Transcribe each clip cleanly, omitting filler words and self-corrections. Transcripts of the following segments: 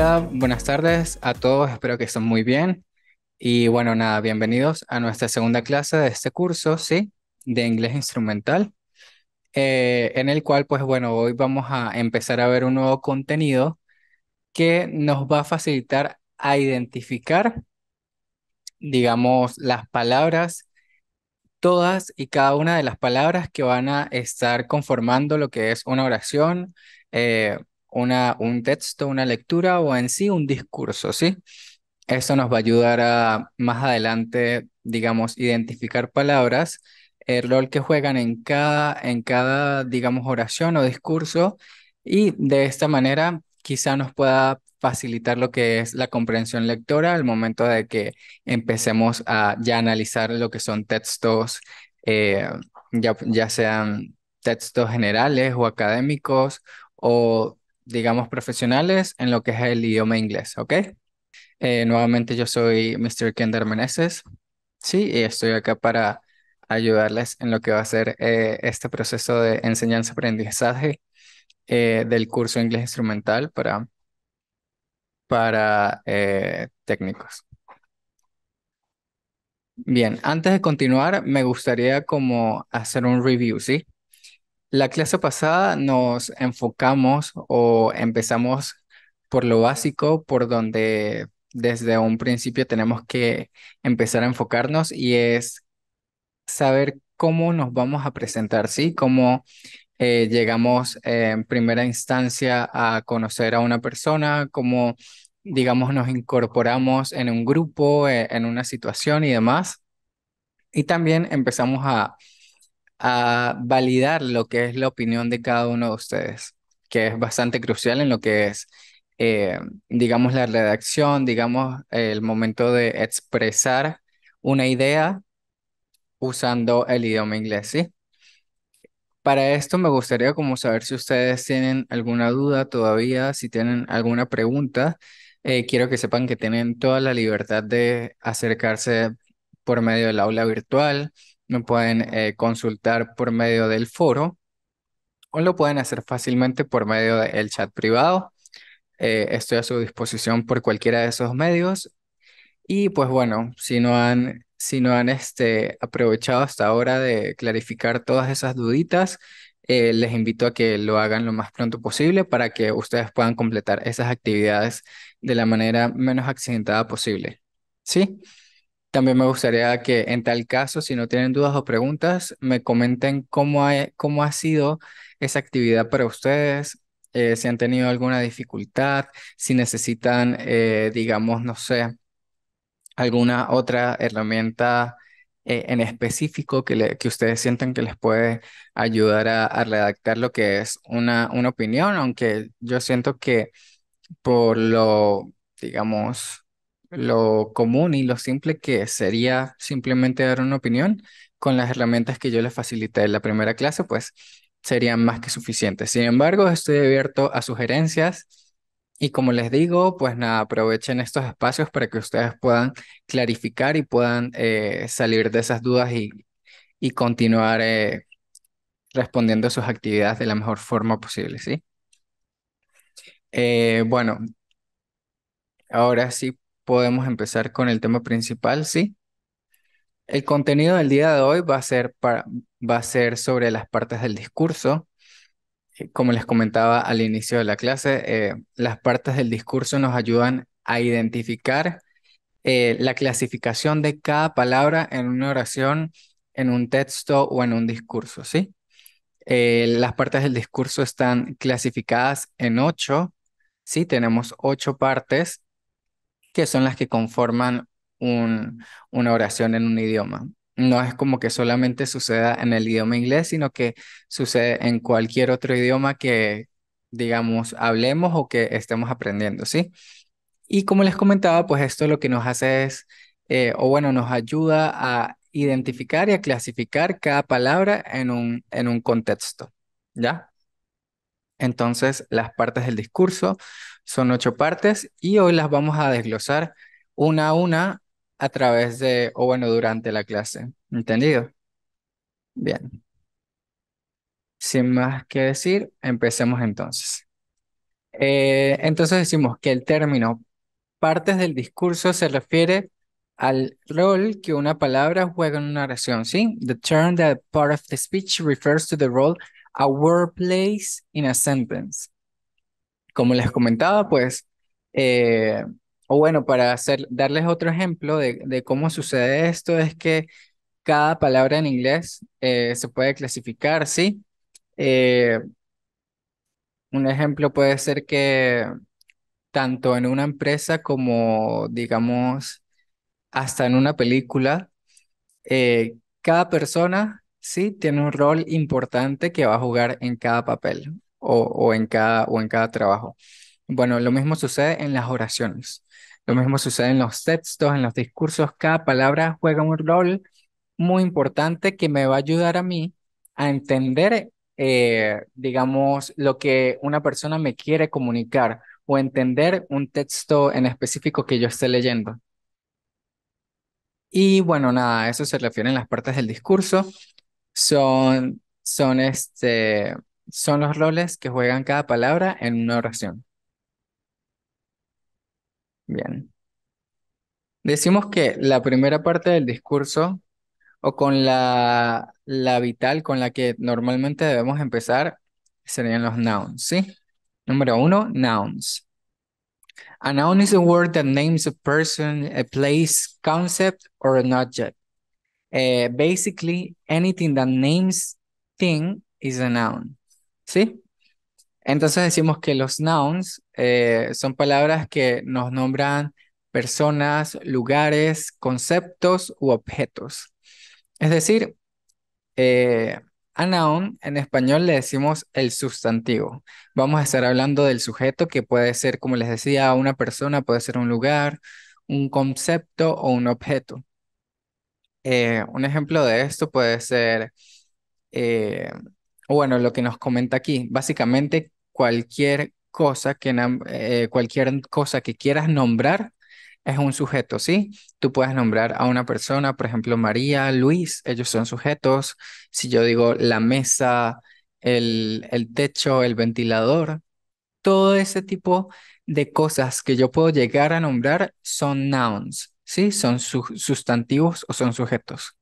Hola, buenas tardes a todos, espero que estén muy bien. Y bueno, nada, bienvenidos a nuestra segunda clase de este curso, ¿sí? De inglés instrumental, en el cual, pues bueno, hoy vamos a empezar a ver un nuevo contenido que nos va a facilitar a identificar, digamos, las palabras, todas y cada una de las palabras que van a estar conformando lo que es una oración, un texto, una lectura o en sí un discurso, ¿sí? Esto nos va a ayudar a más adelante, digamos, identificar palabras, el rol que juegan en cada, digamos, oración o discurso, y de esta manera quizá nos pueda facilitar lo que es la comprensión lectora al momento de que empecemos a ya analizar lo que son textos, eh, ya sean textos generales o académicos o, digamos, profesionales en lo que es el idioma inglés, ¿ok? Nuevamente yo soy Mr. Kender Meneses, sí, y estoy acá para ayudarles en lo que va a ser este proceso de enseñanza-aprendizaje del curso Inglés Instrumental para técnicos. Bien, antes de continuar, me gustaría como hacer un review, ¿sí? La clase pasada nos enfocamos o empezamos por lo básico, por donde desde un principio tenemos que empezar a enfocarnos y es saber cómo nos vamos a presentar, ¿sí? Cómo llegamos en primera instancia a conocer a una persona, cómo, digamos, nos incorporamos en un grupo, en una situación y demás. Y también empezamos a validar lo que es la opinión de cada uno de ustedes, que es bastante crucial en lo que es, eh, digamos, la redacción, digamos, el momento de expresar una idea usando el idioma inglés, ¿sí? Para esto me gustaría como saber si ustedes tienen alguna duda todavía, si tienen alguna pregunta. Quiero que sepan que tienen toda la libertad de acercarse por medio del aula virtual, me pueden consultar por medio del foro o lo pueden hacer fácilmente por medio del chat privado. Estoy a su disposición por cualquiera de esos medios. Y pues bueno, si no han aprovechado hasta ahora de clarificar todas esas duditas, les invito a que lo hagan lo más pronto posible para que ustedes puedan completar esas actividades de la manera menos accidentada posible. ¿Sí? También me gustaría que en tal caso, si no tienen dudas o preguntas, me comenten cómo ha sido esa actividad para ustedes, si han tenido alguna dificultad, si necesitan, digamos, no sé, alguna otra herramienta en específico que ustedes sientan que les puede ayudar a redactar lo que es una opinión, aunque yo siento que por lo, digamos, lo común y lo simple que sería simplemente dar una opinión, con las herramientas que yo les facilité en la primera clase, pues serían más que suficientes. Sin embargo, estoy abierto a sugerencias y como les digo, pues nada, aprovechen estos espacios para que ustedes puedan clarificar y puedan salir de esas dudas y continuar respondiendo a sus actividades de la mejor forma posible, ¿sí? Bueno, ahora sí podemos empezar con el tema principal, ¿sí? El contenido del día de hoy va a ser sobre las partes del discurso. Como les comentaba al inicio de la clase, las partes del discurso nos ayudan a identificar la clasificación de cada palabra en una oración, en un texto o en un discurso, ¿sí? Las partes del discurso están clasificadas en ocho, ¿sí? Tenemos ocho partes que son las que conforman una oración en un idioma. No es como que solamente suceda en el idioma inglés, sino que sucede en cualquier otro idioma que, digamos, hablemos o que estemos aprendiendo, ¿sí? Y como les comentaba, pues esto lo que nos hace es, o bueno, nos ayuda a identificar y a clasificar cada palabra en un contexto, ¿ya? Entonces, las partes del discurso son ocho partes y hoy las vamos a desglosar una a una a través de, o bueno, durante la clase. ¿Entendido? Bien. Sin más que decir, empecemos entonces. Entonces decimos que el término partes del discurso se refiere al rol que una palabra juega en una oración, ¿sí? The term that part of the speech refers to the role a word plays in a sentence. Como les comentaba, pues, eh, o bueno, para darles otro ejemplo de cómo sucede esto, es que cada palabra en inglés se puede clasificar, ¿sí? Eh, un ejemplo puede ser que tanto en una empresa como, digamos, hasta en una película, cada persona sí tiene un rol importante que va a jugar en cada papel o en cada trabajo. Bueno, lo mismo sucede en las oraciones, lo mismo sucede en los textos, en los discursos. Cada palabra juega un rol muy importante que me va a ayudar a mí a entender, digamos, lo que una persona me quiere comunicar o entender un texto en específico que yo esté leyendo. Y bueno, nada, a eso se refieren las partes del discurso. Son son los roles que juegan cada palabra en una oración. Bien. Decimos que la primera parte del discurso o con la vital con la que normalmente debemos empezar serían los nouns, ¿sí? Número uno, nouns. A noun is a word that names a person, a place, concept, or an object. Basically, anything that names thing is a noun, ¿sí? Entonces decimos que los nouns son palabras que nos nombran personas, lugares, conceptos u objetos. Es decir, eh, a noun en español le decimos el sustantivo. Vamos a estar hablando del sujeto que puede ser, como les decía, una persona, puede ser un lugar, un concepto o un objeto. Un ejemplo de esto puede ser, eh, bueno, lo que nos comenta aquí, básicamente cualquier cosa que quieras nombrar es un sujeto, ¿sí? Tú puedes nombrar a una persona, por ejemplo, María, Luis, ellos son sujetos. Si yo digo la mesa, el techo, el ventilador, todo ese tipo de cosas que yo puedo llegar a nombrar son nouns, ¿sí? Son sustantivos o son sujetos.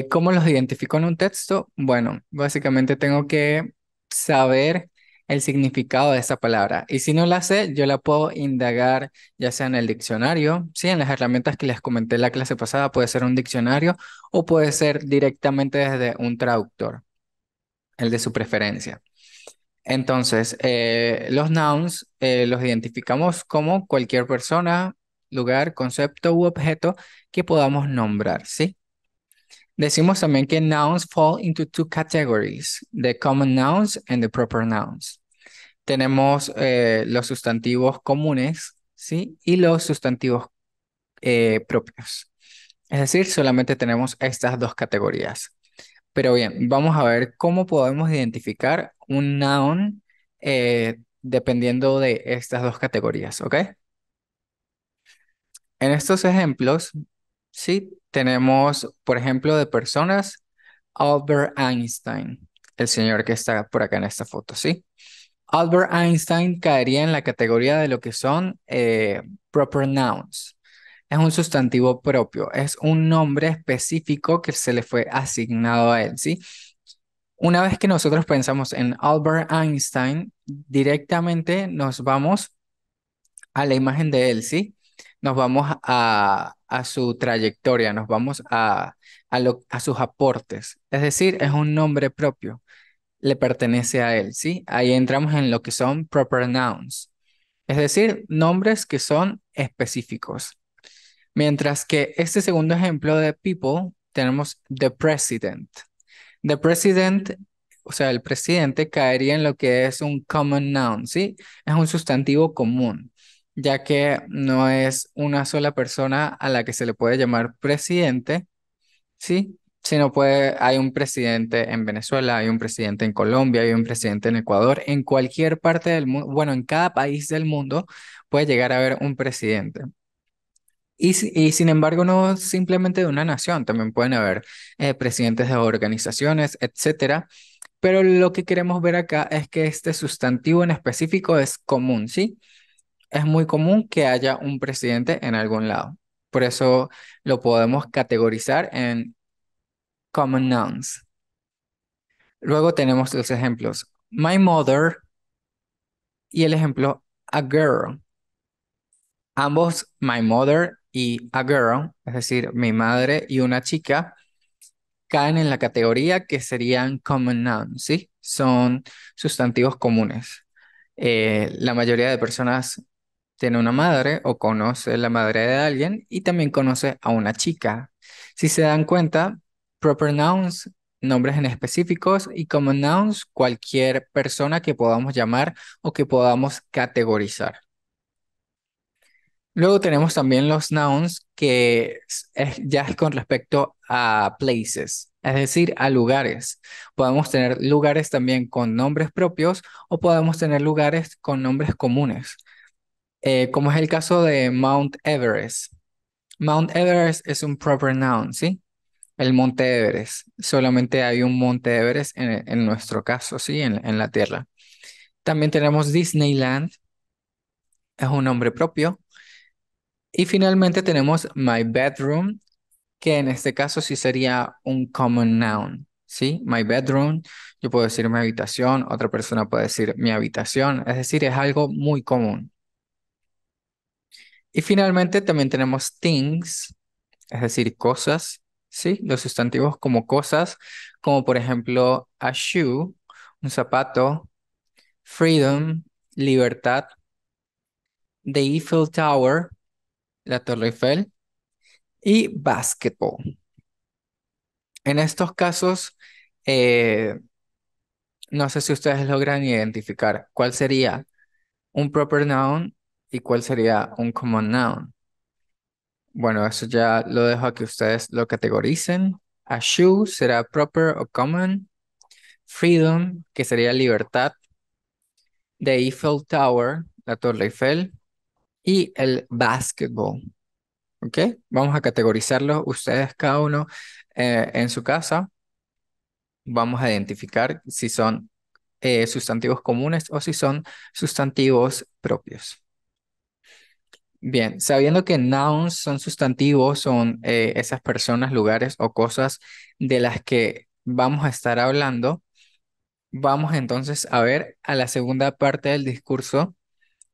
¿Cómo los identifico en un texto? Bueno, básicamente tengo que saber el significado de esa palabra. Y si no la sé, yo la puedo indagar ya sea en el diccionario, sí, en las herramientas que les comenté en la clase pasada, puede ser un diccionario o puede ser directamente desde un traductor, el de su preferencia. Entonces, los nouns los identificamos como cualquier persona, lugar, concepto u objeto que podamos nombrar, ¿sí? Decimos también que nouns fall into two categories, the common nouns and the proper nouns. Tenemos los sustantivos comunes, ¿sí? Y los sustantivos propios. Es decir, solamente tenemos estas dos categorías. Pero bien, vamos a ver cómo podemos identificar un noun dependiendo de estas dos categorías, ¿ok? En estos ejemplos, sí, tenemos, por ejemplo, de personas, Albert Einstein, el señor que está por acá en esta foto, ¿sí? Albert Einstein caería en la categoría de lo que son proper nouns. Es un sustantivo propio, es un nombre específico que se le fue asignado a él, ¿sí? Una vez que nosotros pensamos en Albert Einstein, directamente nos vamos a la imagen de él, ¿sí? Nos vamos a su trayectoria, nos vamos a sus aportes. Es decir, es un nombre propio, le pertenece a él, ¿sí? Ahí entramos en lo que son proper nouns, es decir, nombres que son específicos. Mientras que este segundo ejemplo de people, tenemos the president. The president, o sea, el presidente caería en lo que es un common noun, ¿sí? Es un sustantivo común, ya que no es una sola persona a la que se le puede llamar presidente, ¿sí? Sino hay un presidente en Venezuela, hay un presidente en Colombia, hay un presidente en Ecuador, en cualquier parte del mundo, bueno, en cada país del mundo puede llegar a haber un presidente. Y sin embargo, no simplemente de una nación, también pueden haber presidentes de organizaciones, etcétera. Pero lo que queremos ver acá es que este sustantivo en específico es común, ¿sí? Es muy común que haya un presidente en algún lado. Por eso lo podemos categorizar en common nouns. Luego tenemos los ejemplos my mother y el ejemplo a girl. Ambos, my mother y a girl, es decir, mi madre y una chica, caen en la categoría que serían common nouns, ¿sí? Son sustantivos comunes. La mayoría de personas tiene una madre o conoce la madre de alguien y también conoce a una chica. Si se dan cuenta, proper nouns, nombres en específicos y common nouns, cualquier persona que podamos llamar o que podamos categorizar. Luego tenemos también los nouns que ya es con respecto a places, es decir, a lugares. Podemos tener lugares también con nombres propios o podemos tener lugares con nombres comunes, como es el caso de Mount Everest. Mount Everest es un proper noun, ¿sí? El Monte Everest. Solamente hay un Monte Everest en nuestro caso, ¿sí? En la Tierra. También tenemos Disneyland, es un nombre propio. Y finalmente tenemos my bedroom, que en este caso sí sería un common noun, ¿sí? My bedroom, yo puedo decir mi habitación, otra persona puede decir mi habitación, es decir, es algo muy común. Y finalmente también tenemos things, es decir, cosas, ¿sí? Los sustantivos como cosas, como por ejemplo a shoe, un zapato, freedom, libertad, the Eiffel Tower, la Torre Eiffel, y basketball. En estos casos, eh, no sé si ustedes logran identificar cuál sería un proper noun y cuál sería un common noun. Bueno, eso ya lo dejo a que ustedes lo categoricen. A shoe será proper o common. Freedom, que sería libertad. The Eiffel Tower, la Torre Eiffel. Y el basketball. ¿Ok? Vamos a categorizarlo ustedes cada uno en su casa. Vamos a identificar si son sustantivos comunes o si son sustantivos propios. Bien, sabiendo que nouns son sustantivos, son esas personas, lugares o cosas de las que vamos a estar hablando, vamos entonces a ver a la segunda parte del discurso,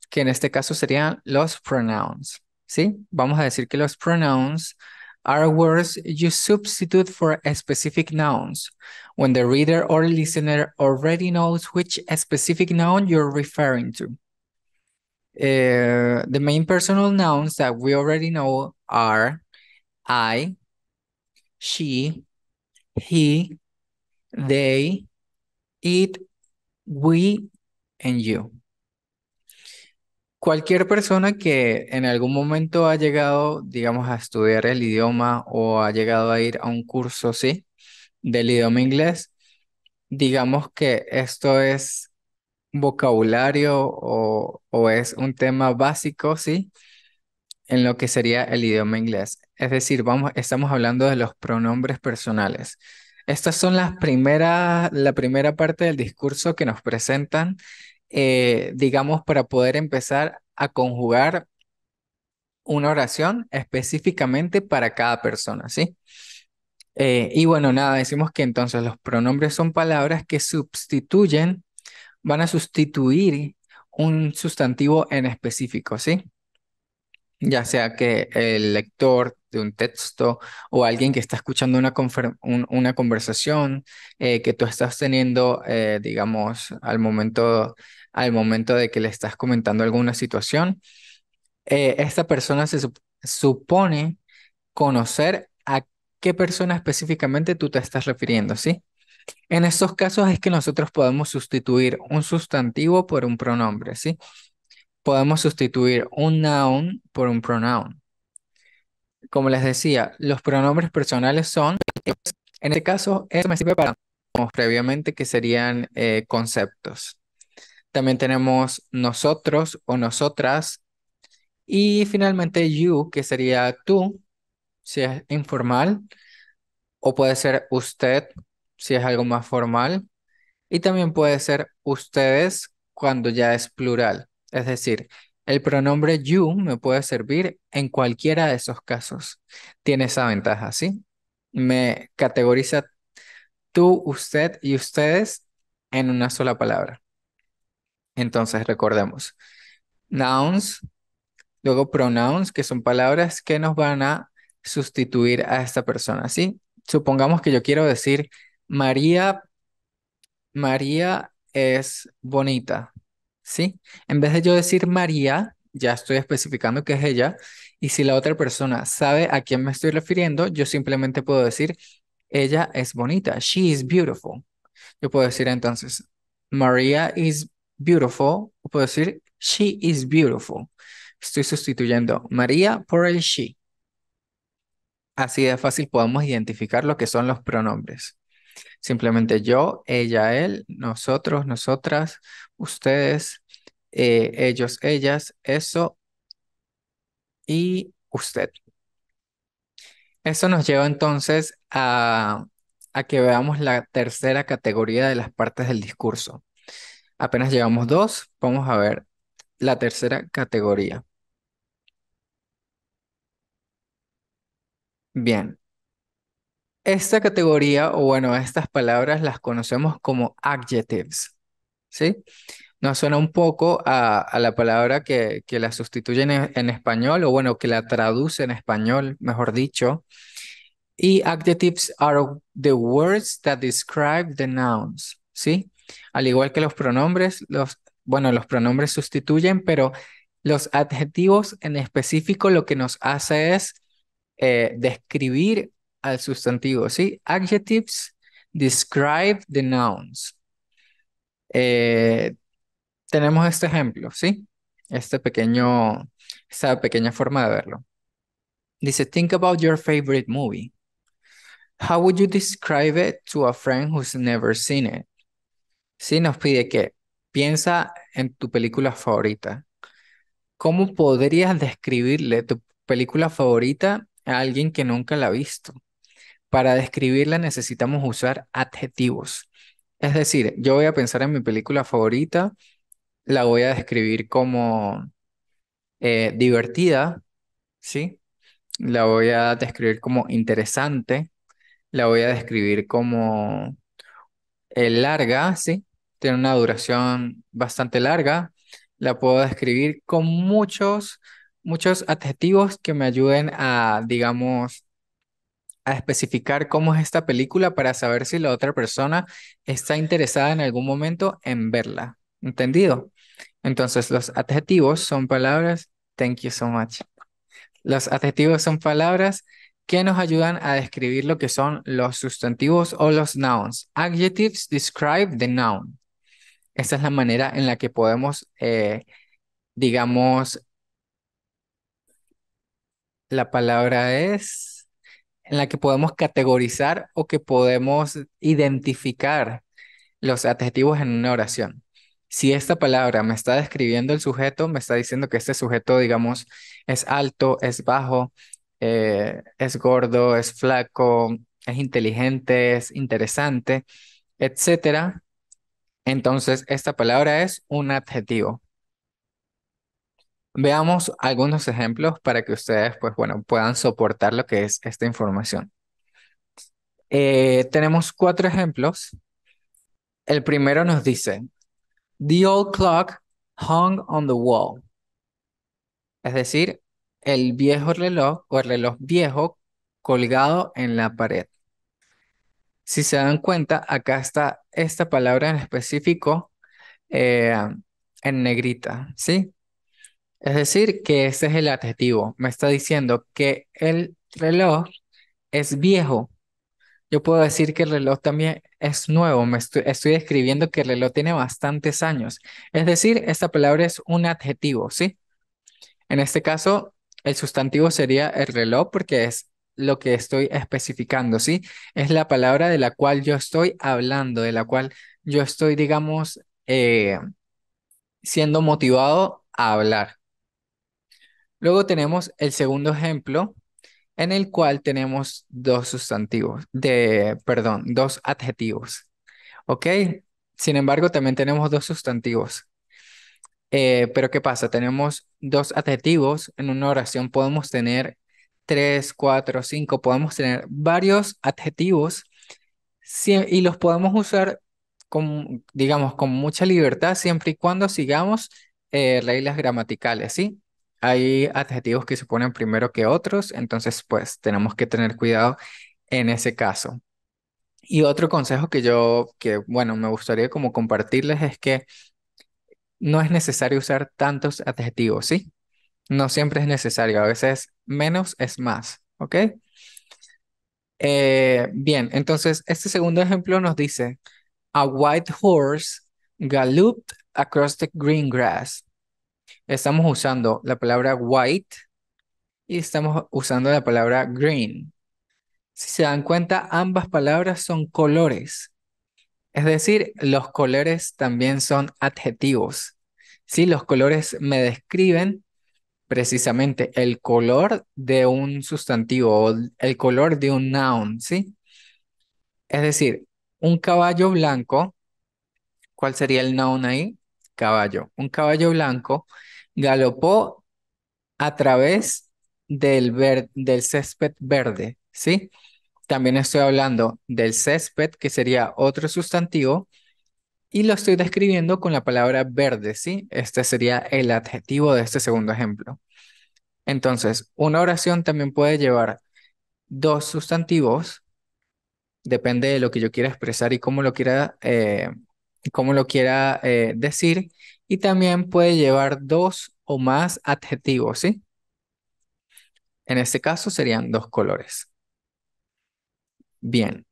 que en este caso serían los pronouns, ¿sí? Vamos a decir que los pronouns are words you substitute for specific nouns when the reader or listener already knows which specific noun you're referring to. The main personal nouns that we already know are I, she, he, they, it, we, and you. Cualquier persona que en algún momento ha llegado, digamos, a estudiar el idioma o ha llegado a ir a un curso, sí, del idioma inglés, digamos que esto es vocabulario o es un tema básico, sí, en lo que sería el idioma inglés. Es decir, estamos hablando de los pronombres personales. Estas son la primera parte del discurso que nos presentan, digamos, para poder empezar a conjugar una oración específicamente para cada persona, ¿sí? Y bueno, nada, decimos que entonces los pronombres son palabras que van a sustituir un sustantivo en específico, ¿sí? Ya sea que el lector de un texto o alguien que está escuchando una conversación que tú estás teniendo, digamos, al momento de que le estás comentando alguna situación, esta persona supone conocer a qué persona específicamente tú te estás refiriendo, ¿sí? En estos casos es que nosotros podemos sustituir un sustantivo por un pronombre, ¿sí? Podemos sustituir un noun por un pronoun. Como les decía, los pronombres personales son, en este caso, eso me sirve para, como previamente, que serían conceptos. También tenemos nosotros o nosotras y finalmente you, que sería tú, si es informal, o puede ser usted, si es algo más formal. Y también puede ser ustedes cuando ya es plural. Es decir, el pronombre you me puede servir en cualquiera de esos casos. Tiene esa ventaja, ¿sí? Me categoriza tú, usted y ustedes en una sola palabra. Entonces, recordemos, nouns, luego pronouns, que son palabras que nos van a sustituir a esta persona, ¿sí? Supongamos que yo quiero decir María. María es bonita, ¿sí? En vez de yo decir María, ya estoy especificando que es ella, y si la otra persona sabe a quién me estoy refiriendo, yo simplemente puedo decir, ella es bonita, she is beautiful. Yo puedo decir entonces, Maria is beautiful, o puedo decir, she is beautiful. Estoy sustituyendo María por el she. Así de fácil podemos identificar lo que son los pronombres. Simplemente yo, ella, él, nosotros, nosotras, ustedes, ellos, ellas, eso y usted. Eso nos lleva entonces a que veamos la tercera categoría de las partes del discurso. Apenas llevamos dos, vamos a ver la tercera categoría. Bien, esta categoría, o bueno, estas palabras las conocemos como adjectives, ¿sí? Nos suena un poco a la palabra que la sustituye en español, o bueno, que la traduce en español, mejor dicho. Y adjectives are the words that describe the nouns, ¿sí? Al igual que los pronombres, bueno, los pronombres sustituyen, pero los adjetivos en específico lo que nos hace es describir al sustantivo, ¿sí? Adjectives describe the nouns. Eh, tenemos este ejemplo, ¿sí? Este pequeño, esta pequeña forma de verlo. Dice, think about your favorite movie. How would you describe it to a friend who's never seen it? Sí, nos pide que piensa en tu película favorita. ¿Cómo podrías describirle tu película favorita a alguien que nunca la ha visto? Para describirla necesitamos usar adjetivos. Es decir, yo voy a pensar en mi película favorita, la voy a describir como divertida, ¿sí? La voy a describir como interesante, la voy a describir como larga, ¿sí? Tiene una duración bastante larga. La puedo describir con muchos adjetivos que me ayuden a, digamos, a especificar cómo es esta película para saber si la otra persona está interesada en algún momento en verla. ¿Entendido? Entonces, los adjetivos son palabras. Thank you so much. Los adjetivos son palabras que nos ayudan a describir lo que son los sustantivos o los nouns. Adjectives describe the noun. Esa es la manera en la que podemos, digamos, la palabra es, en la que podemos categorizar o que podemos identificar los adjetivos en una oración. Si esta palabra me está describiendo el sujeto, me está diciendo que este sujeto, digamos, es alto, es bajo, es gordo, es flaco, es inteligente, es interesante, etcétera. Entonces, esta palabra es un adjetivo. Veamos algunos ejemplos para que ustedes, pues bueno, puedan soportar lo que es esta información. Tenemos cuatro ejemplos. El primero nos dice, The old clock hung on the wall. Es decir, el viejo reloj o el reloj viejo colgado en la pared. Si se dan cuenta, acá está esta palabra en específico eh, en negrita, ¿sí? Es decir, que ese es el adjetivo. Me está diciendo que el reloj es viejo. Yo puedo decir que el reloj también es nuevo. Estoy describiendo que el reloj tiene bastantes años. Es decir, esta palabra es un adjetivo, ¿sí? En este caso, el sustantivo sería el reloj porque es lo que estoy especificando, ¿sí? Es la palabra de la cual yo estoy hablando, de la cual yo estoy, digamos, siendo motivado a hablar. Luego tenemos el segundo ejemplo en el cual tenemos dos sustantivos, perdón, dos adjetivos, ¿ok? Sin embargo, también tenemos dos sustantivos. Pero ¿qué pasa? Tenemos dos adjetivos en una oración. Podemos tener tres, cuatro, cinco, podemos tener varios adjetivos y los podemos usar con, digamos, con mucha libertad siempre y cuando sigamos reglas gramaticales, ¿sí? Hay adjetivos que se ponen primero que otros, entonces pues tenemos que tener cuidado en ese caso. Y otro consejo que bueno, me gustaría como compartirles es que no es necesario usar tantos adjetivos, ¿sí? No siempre es necesario, a veces menos es más, ¿ok? Bien, entonces este segundo ejemplo nos dice, a white horse galloped across the green grass. Estamos usando la palabra white y estamos usando la palabra green. Si se dan cuenta, ambas palabras son colores. Es decir, los colores también son adjetivos. Sí, los colores me describen precisamente el color de un sustantivo o el color de un noun, ¿sí? Es decir, un caballo blanco, ¿cuál sería el noun ahí? Caballo. Un caballo blanco galopó a través del césped verde, ¿sí? También estoy hablando del césped, que sería otro sustantivo, y lo estoy describiendo con la palabra verde, ¿sí? Este sería el adjetivo de este segundo ejemplo. Entonces, una oración también puede llevar dos sustantivos, depende de lo que yo quiera expresar y cómo lo quiera decir, y también puede llevar dos o más adjetivos, ¿sí? En este caso serían dos colores. Bien,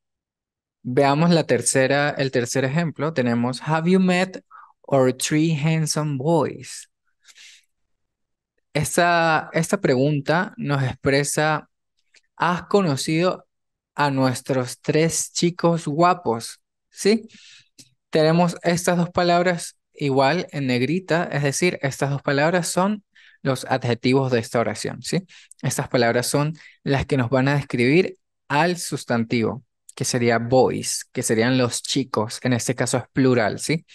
veamos el tercer ejemplo. Tenemos, Have you met our three handsome boys? Esta pregunta nos expresa, ¿has conocido a nuestros tres chicos guapos? ¿Sí? Tenemos estas dos palabras igual en negrita, es decir, estas dos palabras son los adjetivos de esta oración, ¿sí? Estas palabras son las que nos van a describir al sustantivo, que sería boys, que serían los chicos, en este caso es plural, ¿sí?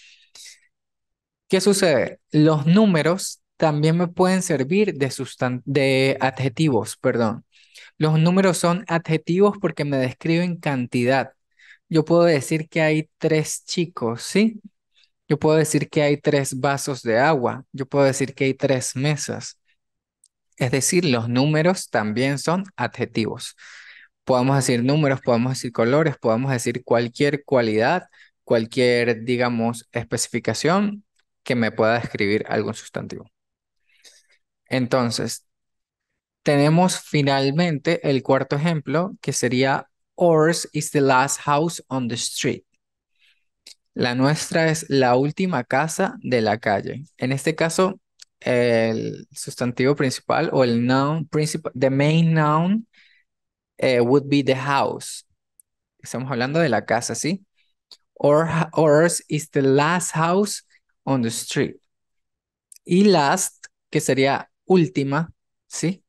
¿Qué sucede? Los números también me pueden servir de adjetivos, perdón. Los números son adjetivos porque me describen cantidad. Yo puedo decir que hay tres chicos, ¿sí? Yo puedo decir que hay tres vasos de agua. Yo puedo decir que hay tres mesas. Es decir, los números también son adjetivos. Podemos decir números, podemos decir colores, podemos decir cualquier cualidad, cualquier, digamos, especificación que me pueda describir algún sustantivo. Entonces, tenemos finalmente el cuarto ejemplo, que sería ours is the last house on the street. La nuestra es la última casa de la calle. En este caso, el sustantivo principal o el noun principal, the main noun would be the house. Estamos hablando de la casa, ¿sí? Ours is the last house on the street. Y last, que sería última, ¿sí?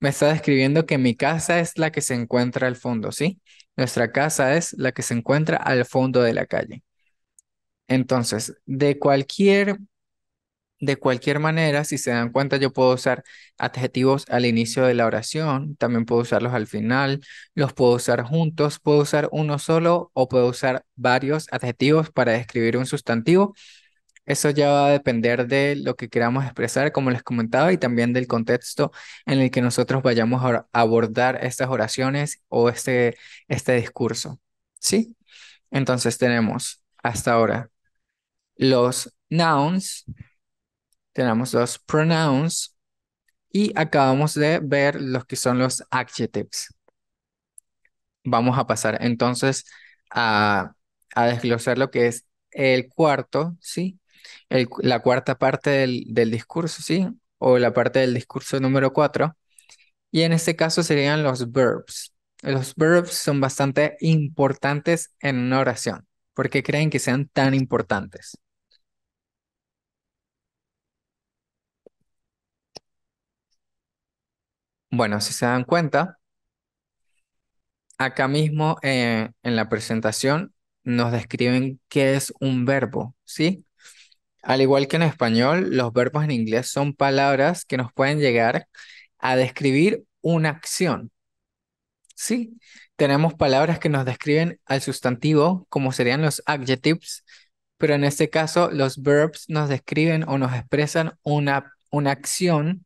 Me está describiendo que mi casa es la que se encuentra al fondo, ¿sí? Nuestra casa es la que se encuentra al fondo de la calle. Entonces, de cualquier manera, si se dan cuenta, yo puedo usar adjetivos al inicio de la oración, también puedo usarlos al final, los puedo usar juntos, puedo usar uno solo o puedo usar varios adjetivos para describir un sustantivo. Eso ya va a depender de lo que queramos expresar, como les comentaba, y también del contexto en el que nosotros vayamos a abordar estas oraciones o este discurso. ¿Sí? Entonces tenemos hasta ahora los nouns, tenemos los pronouns y acabamos de ver los que son los adjectives. Vamos a pasar entonces a, a desglosar lo que es el cuarto, ¿sí? La cuarta parte del discurso, ¿sí? O la parte del discurso número cuatro. Y en este caso serían los verbs. Los verbs son bastante importantes en una oración. ¿Por qué creen que sean tan importantes? Bueno, si se dan cuenta, acá mismo en la presentación nos describen qué es un verbo, ¿sí? Al igual que en español, los verbos en inglés son palabras que nos pueden llegar a describir una acción. Sí, tenemos palabras que nos describen al sustantivo, como serían los adjectives, pero en este caso los verbs nos describen o nos expresan una acción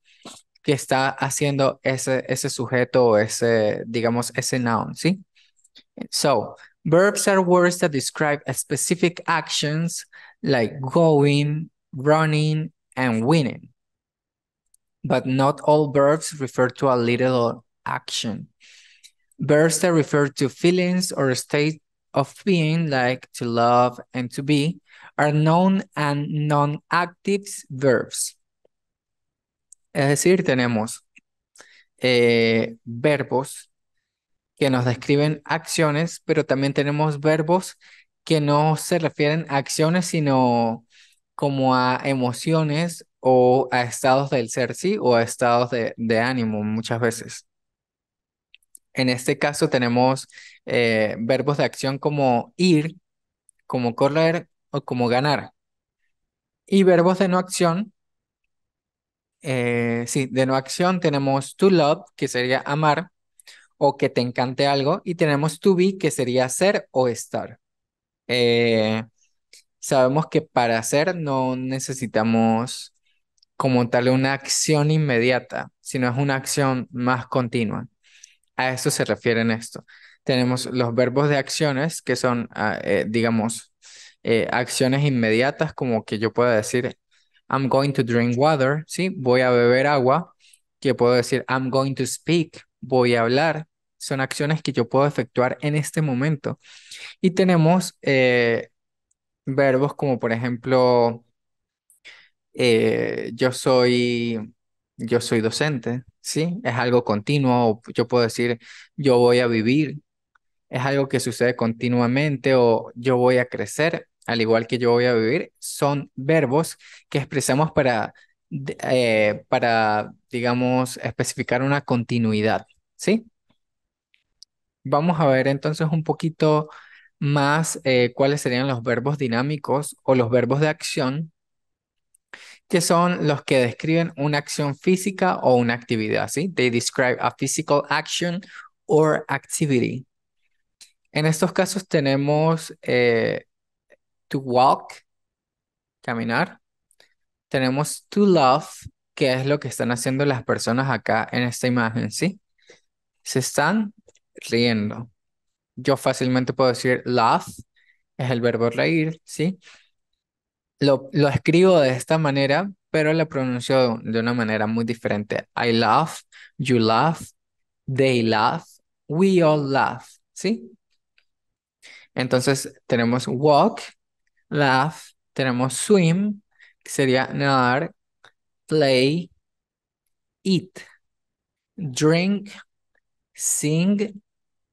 que está haciendo ese sujeto o ese, digamos, ese noun, ¿sí? So, verbs are words that describe a specific actions like going, running, and winning, but not all verbs refer to a little action. Verbs that refer to feelings or a state of being, like to love and to be, are known and non-active verbs. Es decir, tenemos verbos que nos describen acciones, pero también tenemos verbos que no se refieren a acciones, sino como a emociones o a estados del ser, ¿sí? O a estados de ánimo muchas veces. En este caso tenemos verbos de acción como ir, como correr o como ganar. Y verbos de no acción, sí, de no acción tenemos to love, que sería amar o que te encante algo, y tenemos to be, que sería ser o estar. Eh, Sabemos que para hacer no necesitamos como tal una acción inmediata, sino es una acción más continua. A eso se refiere en esto. Tenemos los verbos de acciones, que son, digamos, acciones inmediatas, como que yo pueda decir, I'm going to drink water, ¿sí? Voy a beber agua, que puedo decir, I'm going to speak, voy a hablar. Son acciones que yo puedo efectuar en este momento. Y tenemos verbos como, por ejemplo, eh, yo soy, yo soy docente, ¿sí? Es algo continuo, o yo puedo decir, yo voy a vivir, es algo que sucede continuamente, o yo voy a crecer, al igual que yo voy a vivir, son verbos que expresamos para, digamos, especificar una continuidad, ¿sí? Vamos a ver entonces un poquito más cuáles serían los verbos dinámicos o los verbos de acción, que son los que describen una acción física o una actividad, ¿sí? They describe a physical action or activity. En estos casos tenemos to walk, caminar. Tenemos to laugh, que es lo que están haciendo las personas acá en esta imagen, ¿sí? Se están riendo. Yo fácilmente puedo decir laugh, es el verbo reír, ¿sí? Lo escribo de esta manera, pero lo pronuncio de una manera muy diferente. I laugh, you laugh, they laugh, we all laugh, ¿sí? Entonces tenemos walk, laugh, tenemos swim, que sería nadar, play, eat, drink, sing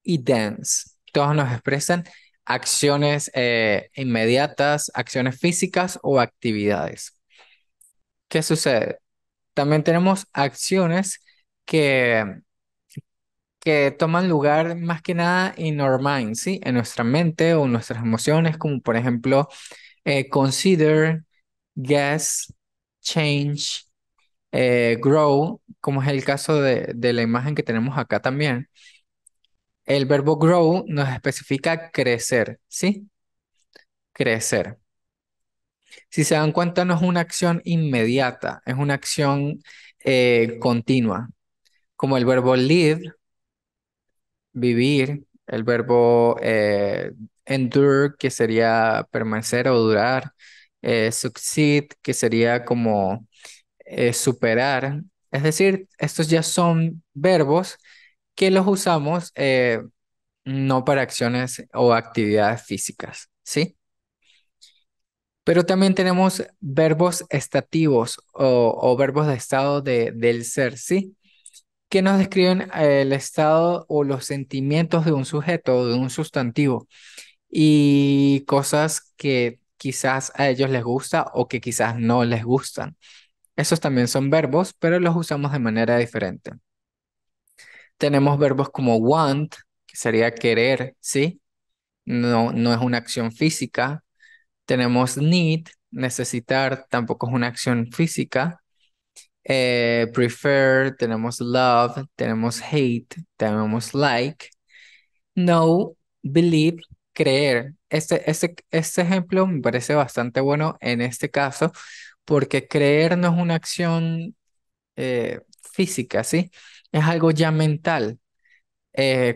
y dance. Todos nos expresan acciones inmediatas, acciones físicas o actividades. ¿Qué sucede? También tenemos acciones que, que toman lugar más que nada en our mind, ¿sí? En nuestra mente o nuestras emociones, como por ejemplo consider, guess, change, grow, como es el caso de la imagen que tenemos acá también. El verbo grow nos especifica crecer, ¿sí? Crecer. Si se dan cuenta, no es una acción inmediata, es una acción continua, como el verbo live, vivir, el verbo endure, que sería permanecer o durar, succeed, que sería como superar. Es decir, estos ya son verbos que los usamos no para acciones o actividades físicas, ¿sí? Pero también tenemos verbos estativos o verbos de estado del ser, ¿sí? Que nos describen el estado o los sentimientos de un sujeto o de un sustantivo y cosas que quizás a ellos les gusta o que quizás no les gustan. Esos también son verbos, pero los usamos de manera diferente. Tenemos verbos como want, que sería querer, ¿sí? no es una acción física. Tenemos need, necesitar, tampoco es una acción física. Prefer, tenemos love, tenemos hate, tenemos like. Know, believe, creer. Este ejemplo me parece bastante bueno en este caso porque creer no es una acción física, ¿sí? Es algo ya mental.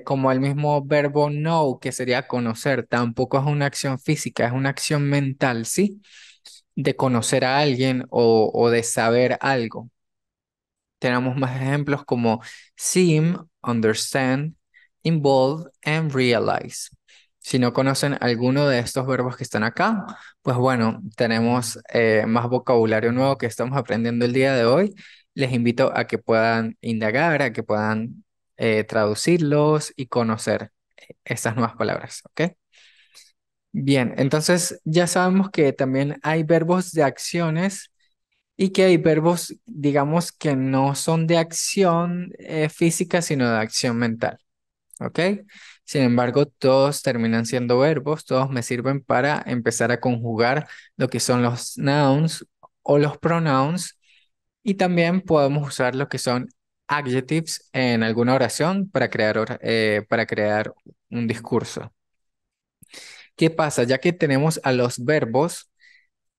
Como el mismo verbo know, que sería conocer, tampoco es una acción física, es una acción mental, ¿sí? De conocer a alguien o de saber algo. Tenemos más ejemplos como seem, understand, involve and realize. Si no conocen alguno de estos verbos que están acá, pues bueno, tenemos más vocabulario nuevo que estamos aprendiendo el día de hoy. Les invito a que puedan indagar, a que puedan traducirlos y conocer estas nuevas palabras, ¿ok? Bien, entonces ya sabemos que también hay verbos de acciones y que hay verbos, digamos, que no son de acción física, sino de acción mental. ¿Ok? Sin embargo, todos terminan siendo verbos, todos me sirven para empezar a conjugar lo que son los nouns o los pronouns y también podemos usar lo que son adjectives en alguna oración para para crear un discurso. ¿Qué pasa? Ya que tenemos a los verbos,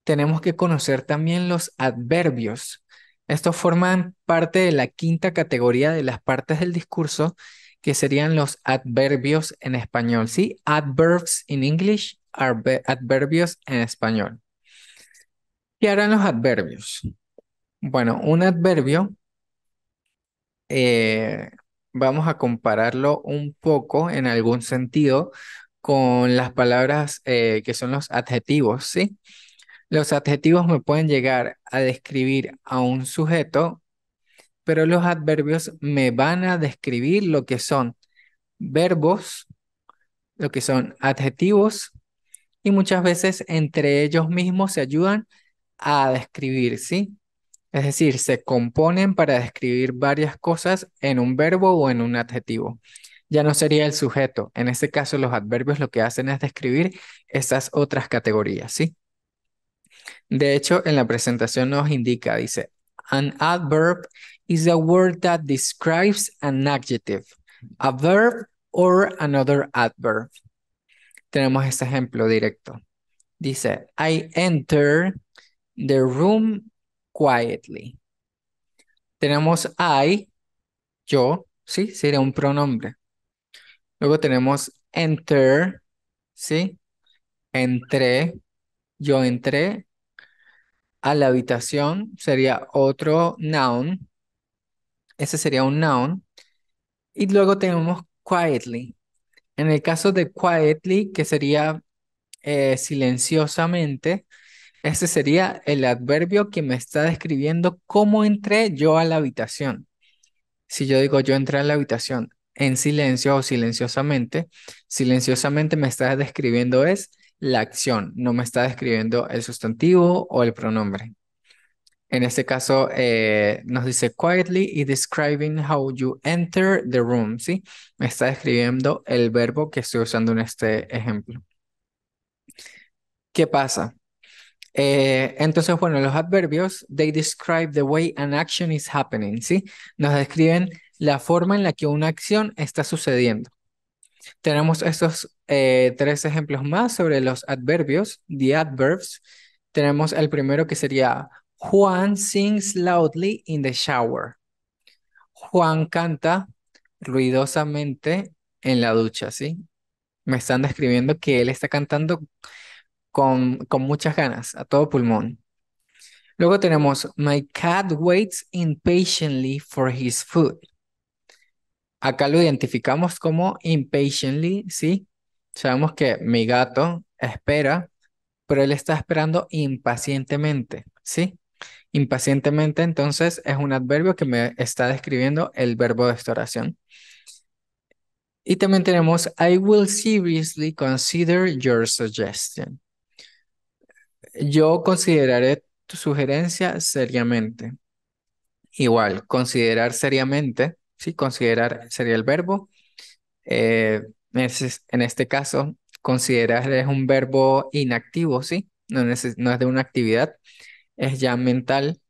tenemos que conocer también los adverbios. Estos forman parte de la quinta categoría de las partes del discurso, que serían los adverbios en español, ¿sí? Adverbs in English, adverbios en español. ¿Qué harán los adverbios? Bueno, un adverbio, eh, vamos a compararlo un poco en algún sentido con las palabras que son los adjetivos, ¿sí? Los adjetivos me pueden llegar a describir a un sujeto, pero los adverbios me van a describir lo que son verbos, lo que son adjetivos y muchas veces entre ellos mismos se ayudan a describir, ¿sí? Es decir, se componen para describir varias cosas en un verbo o en un adjetivo. Ya no sería el sujeto. En este caso, los adverbios lo que hacen es describir esas otras categorías, ¿sí? De hecho, en la presentación nos indica, dice, an adverb is a word that describes an adjective, a verb or another adverb. Tenemos este ejemplo directo. Dice, I enter the room quietly. Tenemos I, yo, ¿sí? Sería un pronombre. Luego tenemos enter, ¿sí? Entré, yo entré a la habitación, sería otro noun. Ese sería un noun. Y luego tenemos quietly. En el caso de quietly, que sería silenciosamente, ese sería el adverbio que me está describiendo cómo entré yo a la habitación. Si yo digo yo entré a la habitación en silencio o silenciosamente, silenciosamente me está describiendo es la acción, no me está describiendo el sustantivo o el pronombre. En este caso, nos dice quietly y describing how you enter the room, ¿sí? Me está describiendo el verbo que estoy usando en este ejemplo. ¿Qué pasa? Entonces, bueno, los adverbios, they describe the way an action is happening, ¿sí? Nos describen la forma en la que una acción está sucediendo. Tenemos estos tres ejemplos más sobre los adverbios, the adverbs. Tenemos el primero que sería Juan sings loudly in the shower. Juan canta ruidosamente en la ducha, ¿sí? Me están describiendo que él está cantando con muchas ganas, a todo pulmón. Luego tenemos My cat waits impatiently for his food. Acá lo identificamos como impatiently, ¿sí? Sabemos que mi gato espera, pero él está esperando impacientemente, ¿sí? Impacientemente, entonces, es un adverbio que me está describiendo el verbo de esta oración. Y también tenemos I will seriously consider your suggestion. Yo consideraré tu sugerencia seriamente. Igual, considerar seriamente, ¿sí? Considerar sería el verbo. En este caso, considerar es un verbo inactivo, ¿sí? No es de una actividad, es ya mental.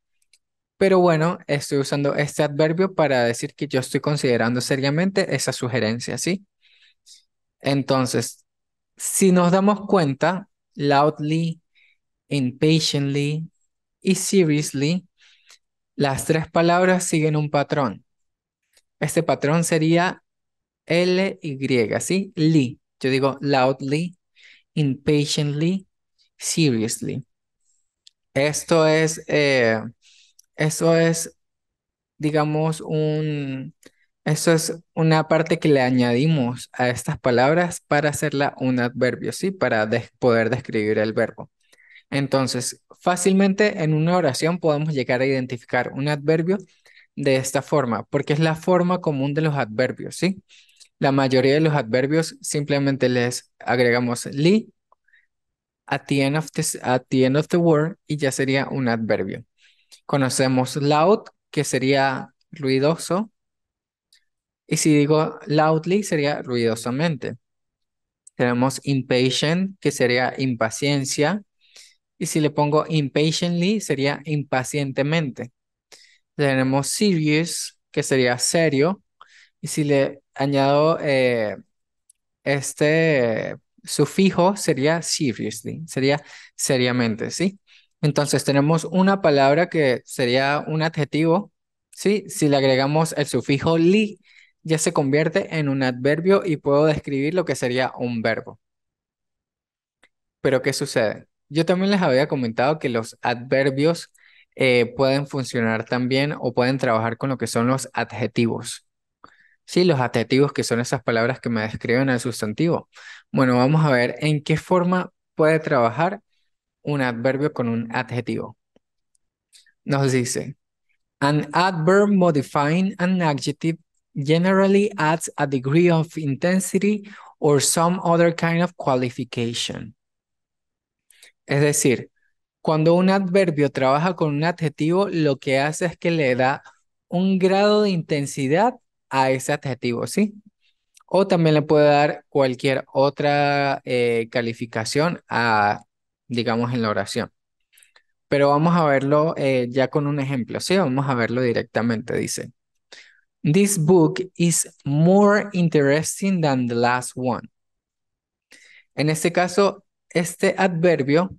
Pero bueno, estoy usando este adverbio para decir que yo estoy considerando seriamente esa sugerencia, ¿sí? Entonces, si nos damos cuenta, loudly, impatiently y seriously, las tres palabras siguen un patrón. Este patrón sería L-Y, ¿sí? Ly. Yo digo loudly, impatiently, seriously. Esto es, eh, eso es, digamos, eso es una parte que le añadimos a estas palabras para hacerla un adverbio, ¿sí? Para poder describir el verbo. Entonces, fácilmente en una oración podemos llegar a identificar un adverbio de esta forma, porque es la forma común de los adverbios, ¿sí? La mayoría de los adverbios simplemente les agregamos ly at the end of the word y ya sería un adverbio. Conocemos loud, que sería ruidoso, y si digo loudly sería ruidosamente. Tenemos impatient, que sería impaciencia, y si le pongo impatiently sería impacientemente. Tenemos serious, que sería serio, y si le añado este sufijo sería seriously, sería seriamente, ¿sí? Entonces tenemos una palabra que sería un adjetivo, ¿sí? Si le agregamos el sufijo li, ya se convierte en un adverbio y puedo describir lo que sería un verbo. Pero ¿qué sucede? Yo también les había comentado que los adverbios pueden funcionar también o pueden trabajar con lo que son los adjetivos. Sí, los adjetivos que son esas palabras que me describen al sustantivo. Bueno, vamos a ver en qué forma puede trabajar un adverbio con un adjetivo. Nos dice, an adverb modifying an adjective generally adds a degree of intensity or some other kind of qualification. Es decir, cuando un adverbio trabaja con un adjetivo, lo que hace es que le da un grado de intensidad a ese adjetivo, ¿sí? O también le puede dar cualquier otra calificación a, digamos, en la oración. Pero vamos a verlo ya con un ejemplo, ¿sí? Vamos a verlo directamente. Dice, This book is more interesting than the last one. En este caso, este adverbio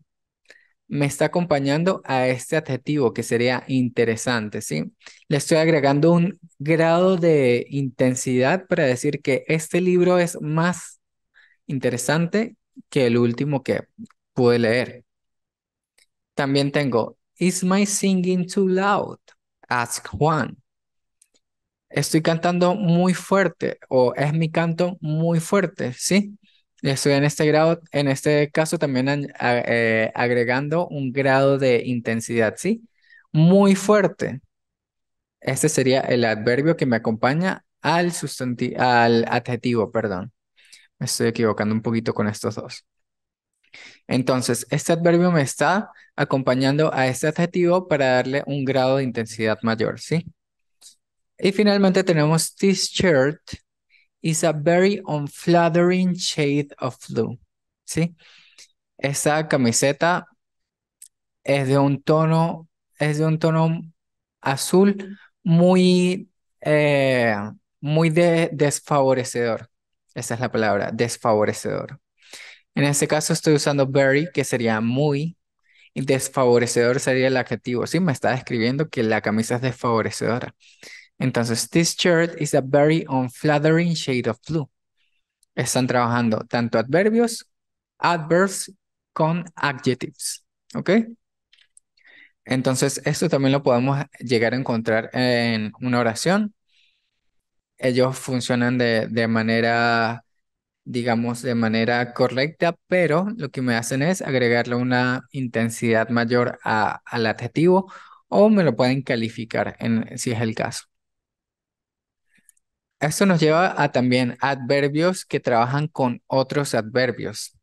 me está acompañando a este adjetivo que sería interesante, ¿sí? Le estoy agregando un grado de intensidad para decir que este libro es más interesante que el último que pude leer. También tengo, Is my singing too loud? Ask Juan. Estoy cantando muy fuerte o es mi canto muy fuerte, ¿sí? Estoy en este grado, en este caso también agregando un grado de intensidad, ¿sí? Muy fuerte. Este sería el adverbio que me acompaña al adjetivo, perdón. Me estoy equivocando un poquito con estos dos. Entonces, este adverbio me está acompañando a este adjetivo para darle un grado de intensidad mayor, ¿sí? Y finalmente tenemos this shirt is a very unflattering shade of blue, ¿sí? Esta camiseta es de un tono, es de un tono azul muy, eh, muy desfavorecedor. Esa es la palabra, desfavorecedor. En este caso estoy usando very, que sería muy, y desfavorecedor sería el adjetivo. Sí, me está describiendo que la camisa es desfavorecedora. Entonces, this shirt is a very unflattering shade of blue. Están trabajando tanto adverbs con adjectives. ¿Ok? Entonces, esto también lo podemos llegar a encontrar en una oración. Ellos funcionan de manera, digamos, de manera correcta, pero lo que me hacen es agregarle una intensidad mayor al adjetivo o me lo pueden calificar si es el caso. Esto nos lleva a también adverbios que trabajan con otros adverbios,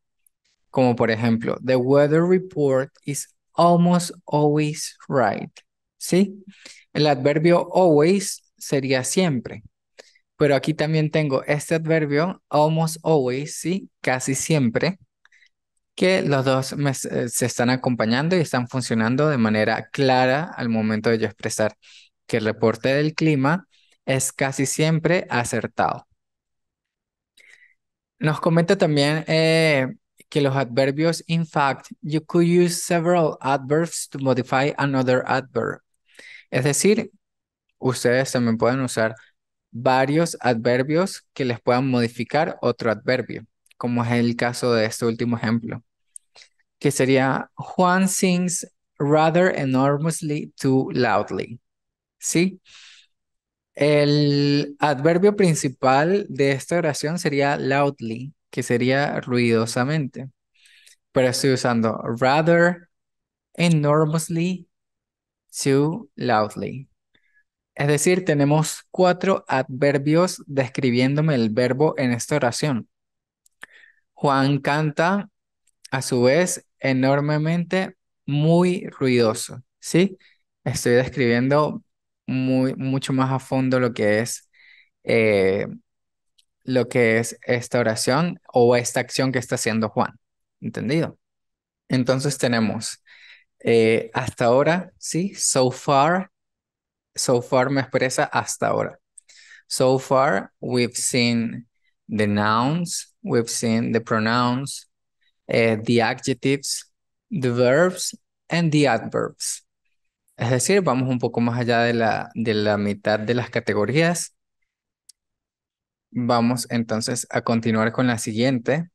como por ejemplo, the weather report is almost always right. ¿Sí? El adverbio always sería siempre. Pero aquí también tengo este adverbio, almost always, sí, casi siempre, que los dos se están acompañando y están funcionando de manera clara al momento de yo expresar que el reporte del clima es casi siempre acertado. Nos comenta también que los adverbios, in fact, you could use several adverbs to modify another adverb. Es decir, ustedes también pueden usar varios adverbios que les puedan modificar otro adverbio, como es el caso de este último ejemplo, que sería Juan sings rather enormously too loudly. ¿Sí? El adverbio principal de esta oración sería loudly, que sería ruidosamente, pero estoy usando rather enormously too loudly. Es decir, tenemos 4 adverbios describiéndome el verbo en esta oración. Juan canta a su vez enormemente muy ruidoso, ¿sí? Estoy describiendo mucho más a fondo eh, lo que es esta oración o esta acción que está haciendo Juan. ¿Entendido? Entonces tenemos hasta ahora, ¿sí? So far me expresa hasta ahora. So far, we've seen the nouns, we've seen the pronouns, the adjectives, the verbs, and the adverbs. Es decir, vamos un poco más allá de la mitad de las categorías. Vamos entonces a continuar con la siguiente.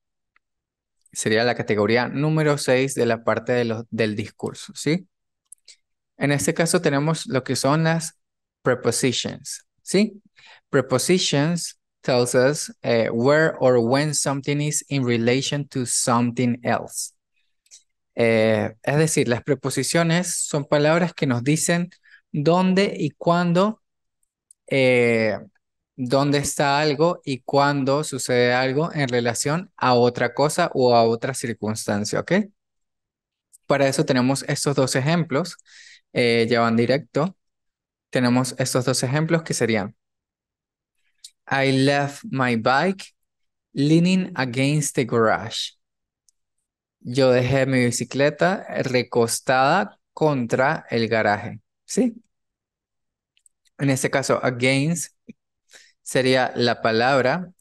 Sería la categoría número 6 de la parte del discurso, ¿sí? En este caso tenemos lo que son las prepositions, ¿sí? Prepositions tells us where or when something is in relation to something else. Es decir, las preposiciones son palabras que nos dicen dónde y cuándo, eh, dónde está algo y cuándo sucede algo en relación a otra cosa o a otra circunstancia, ¿ok? Para eso tenemos estos dos ejemplos, ya van directo. Tenemos estos dos ejemplos que serían: I left my bike leaning against the garage. Yo dejé mi bicicleta recostada contra el garaje. ¿Sí? En este caso, against sería la palabra,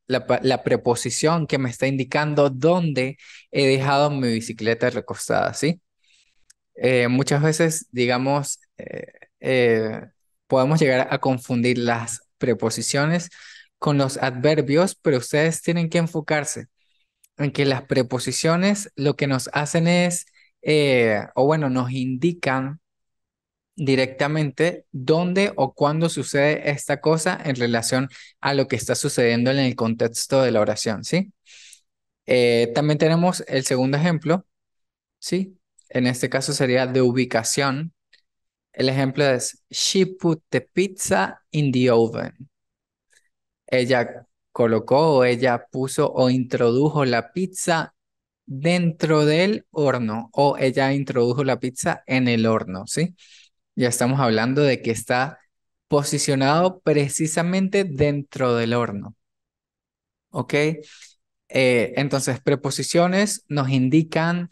la preposición que me está indicando dónde he dejado mi bicicleta recostada. ¿Sí? Muchas veces, digamos, podemos llegar a confundir las preposiciones con los adverbios, pero ustedes tienen que enfocarse en que las preposiciones lo que nos hacen es, o bueno, nos indican directamente dónde o cuándo sucede esta cosa en relación a lo que está sucediendo en el contexto de la oración, ¿sí? También tenemos el segundo ejemplo, ¿sí? En este caso sería de ubicación. El ejemplo es, she put the pizza in the oven. Ella colocó o ella puso o introdujo la pizza dentro del horno o ella introdujo la pizza en el horno, ¿sí? Ya estamos hablando de que está posicionado precisamente dentro del horno, ¿ok? Entonces, preposiciones nos indican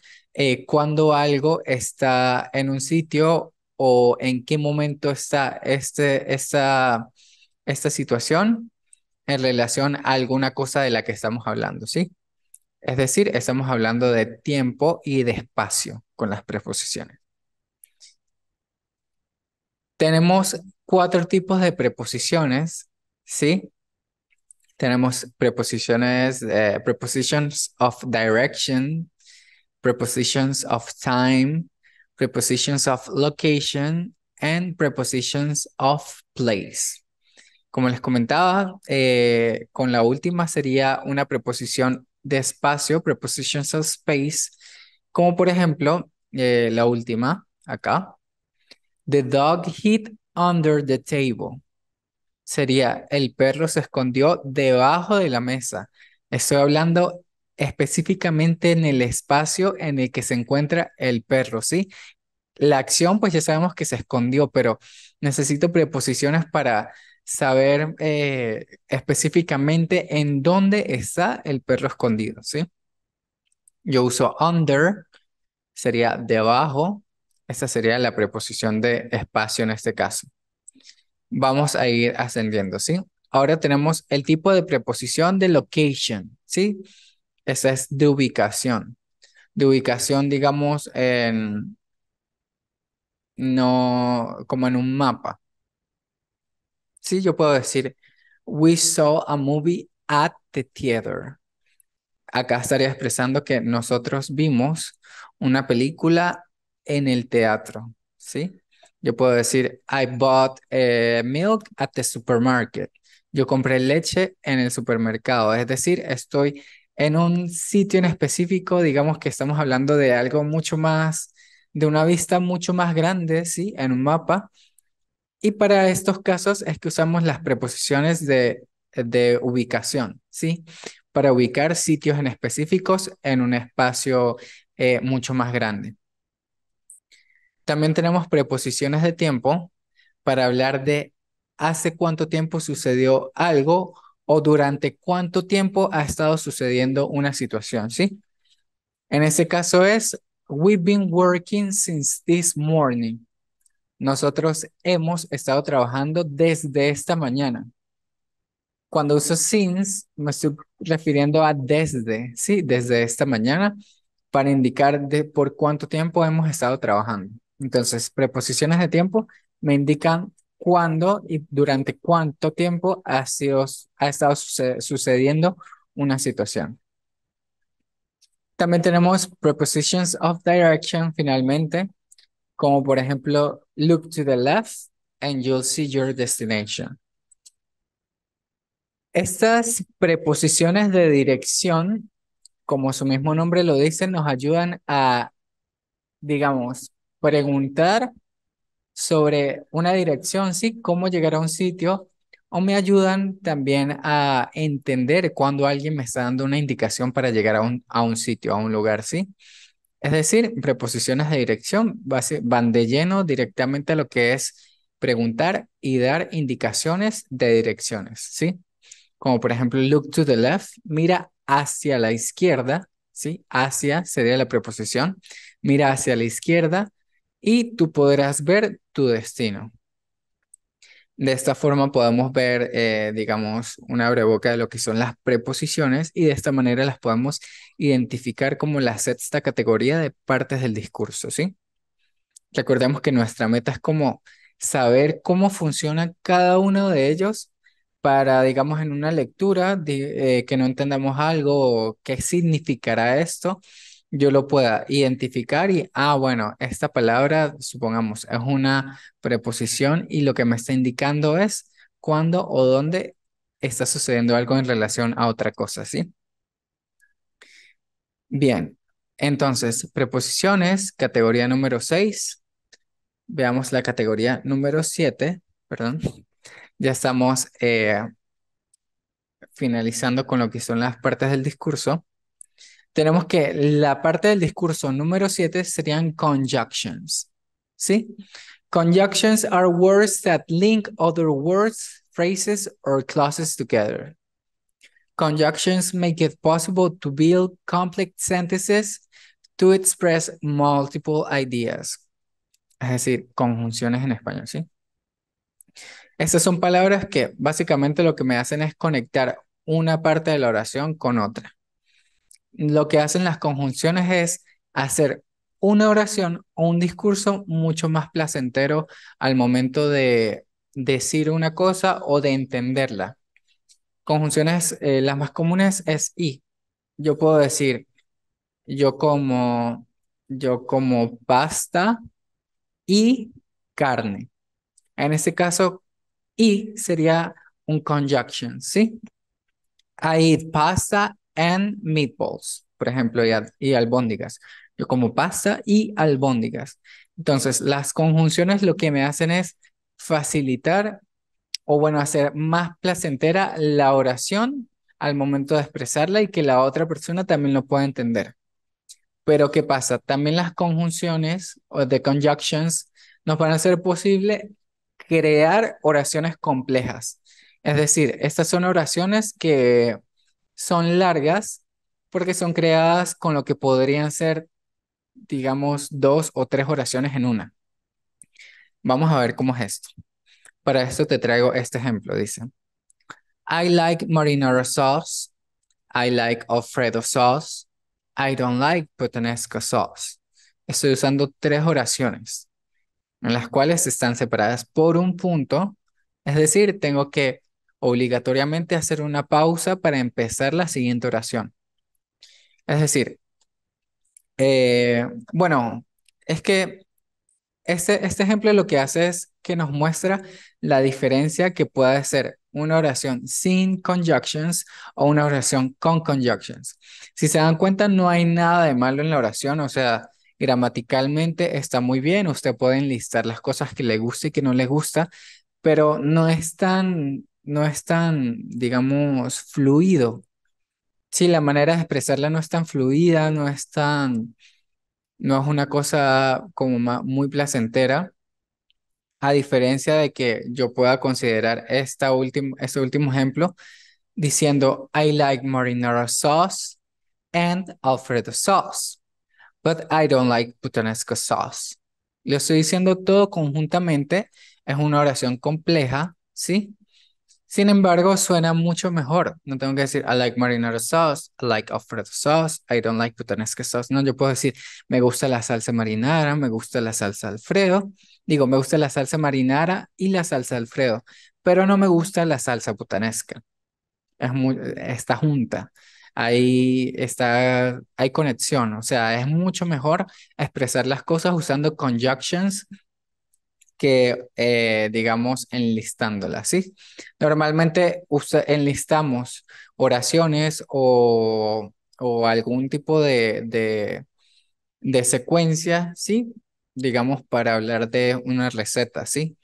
cuándo algo está en un sitio o en qué momento está esta situación en relación a alguna cosa de la que estamos hablando, ¿sí? Es decir, estamos hablando de tiempo y de espacio con las preposiciones. Tenemos 4 tipos de preposiciones, ¿sí? Tenemos preposiciones, prepositions of direction, prepositions of time, prepositions of location, and prepositions of place. Como les comentaba, con la última sería una preposición de espacio, prepositions of space, como por ejemplo la última acá. The dog hid under the table. Sería el perro se escondió debajo de la mesa. Estoy hablando específicamente en el espacio en el que se encuentra el perro, ¿sí? La acción, pues ya sabemos que se escondió, pero necesito preposiciones para saber específicamente en dónde está el perro escondido, ¿sí? Yo uso under, sería debajo. Esa sería la preposición de espacio en este caso. Vamos a ir ascendiendo, ¿sí? Ahora tenemos el tipo de preposición de location, ¿sí? Esa es de ubicación. De ubicación, digamos, no, como en un mapa. Sí, yo puedo decir, we saw a movie at the theater. Acá estaría expresando que nosotros vimos una película en el teatro, ¿sí? Yo puedo decir, I bought milk at the supermarket. Yo compré leche en el supermercado, es decir, estoy en un sitio en específico, digamos que estamos hablando de algo mucho más, de una vista mucho más grande, ¿sí? En un mapa. Y para estos casos es que usamos las preposiciones de ubicación, ¿sí? Para ubicar sitios en específicos en un espacio mucho más grande. También tenemos preposiciones de tiempo para hablar de hace cuánto tiempo sucedió algo o durante cuánto tiempo ha estado sucediendo una situación, ¿sí? En ese caso es, we've been working since this morning. Nosotros hemos estado trabajando desde esta mañana. Cuando uso since, me estoy refiriendo a desde, sí, desde esta mañana, para indicar de por cuánto tiempo hemos estado trabajando. Entonces, preposiciones de tiempo me indican cuándo y durante cuánto tiempo ha estado sucediendo una situación. También tenemos prepositions of direction, finalmente, como por ejemplo, look to the left and you'll see your destination. Estas preposiciones de dirección, como su mismo nombre lo dice, nos ayudan a, digamos, preguntar sobre una dirección, ¿sí? Cómo llegar a un sitio, o me ayudan también a entender cuando alguien me está dando una indicación para llegar a un sitio, a un lugar, ¿sí? Es decir, preposiciones de dirección van de lleno directamente a lo que es preguntar y dar indicaciones de direcciones, ¿sí? Como por ejemplo, look to the left, mira hacia la izquierda, ¿sí? Hacia sería la preposición, mira hacia la izquierda y tú podrás ver tu destino. De esta forma podemos ver, digamos, una abreboca de lo que son las preposiciones y de esta manera las podemos identificar como la sexta categoría de partes del discurso, ¿sí? Recordemos que nuestra meta es como saber cómo funciona cada uno de ellos para, digamos, en una lectura que no entendamos algo o qué significará esto, yo lo pueda identificar y, bueno, esta palabra, supongamos, es una preposición y lo que me está indicando es cuándo o dónde está sucediendo algo en relación a otra cosa, ¿sí? Bien, entonces, preposiciones, categoría número 6. Veamos la categoría número 7, perdón. Ya estamos finalizando con lo que son las partes del discurso. Tenemos que la parte del discurso número 7 serían conjunctions. ¿Sí? Conjunctions are words that link other words, phrases, or clauses together. Conjunctions make it possible to build complex sentences to express multiple ideas. Es decir, conjunciones en español, ¿sí? Estas son palabras que básicamente lo que me hacen es conectar una parte de la oración con otra. Lo que hacen las conjunciones es hacer una oración o un discurso mucho más placentero al momento de decir una cosa o de entenderla. Conjunciones, las más comunes es y. Yo puedo decir, yo como, yo como pasta y carne. En este caso, y sería un conjunction, ¿sí? I eat pasta and meatballs, por ejemplo, y albóndigas. Yo como pasta y albóndigas. Entonces, las conjunciones lo que me hacen es facilitar o bueno, hacer más placentera la oración al momento de expresarla y que la otra persona también lo pueda entender. Pero ¿qué pasa? También las conjunciones o the conjunctions nos van a hacer posible crear oraciones complejas. Es decir, estas son oraciones que son largas porque son creadas con lo que podrían ser, digamos, dos o tres oraciones en una. Vamos a ver cómo es esto. Para esto te traigo este ejemplo. Dice, I like marinara sauce. I like Alfredo sauce. I don't like puttanesca sauce. Estoy usando tres oraciones en las cuales están separadas por un punto. Es decir, tengo que obligatoriamente hacer una pausa para empezar la siguiente oración. Es decir, bueno, es que este ejemplo lo que hace es que nos muestra la diferencia que puede ser una oración sin conjunctions o una oración con conjunctions. Si se dan cuenta, no hay nada de malo en la oración, o sea, gramaticalmente está muy bien, usted puede enlistar las cosas que le gusta y que no le gusta, pero no es tan, digamos, fluido. Sí, la manera de expresarla no es tan fluida, no es una cosa como muy placentera, a diferencia de que yo pueda considerar este último ejemplo diciendo I like marinara sauce and Alfredo sauce, but I don't like puttanesca sauce. Lo estoy diciendo todo conjuntamente, es una oración compleja, ¿sí? Sin embargo, suena mucho mejor. No tengo que decir I like marinara sauce, I like Alfredo sauce, I don't like puttanesca sauce. No, yo puedo decir me gusta la salsa marinara, me gusta la salsa Alfredo. Digo, me gusta la salsa marinara y la salsa Alfredo, pero no me gusta la salsa puttanesca. Está junta. Ahí está, hay conexión. O sea, es mucho mejor expresar las cosas usando conjunctions que, digamos, enlistándolas, ¿sí? Normalmente enlistamos oraciones o algún tipo de secuencia, ¿sí? Digamos, para hablar de una receta, ¿sí?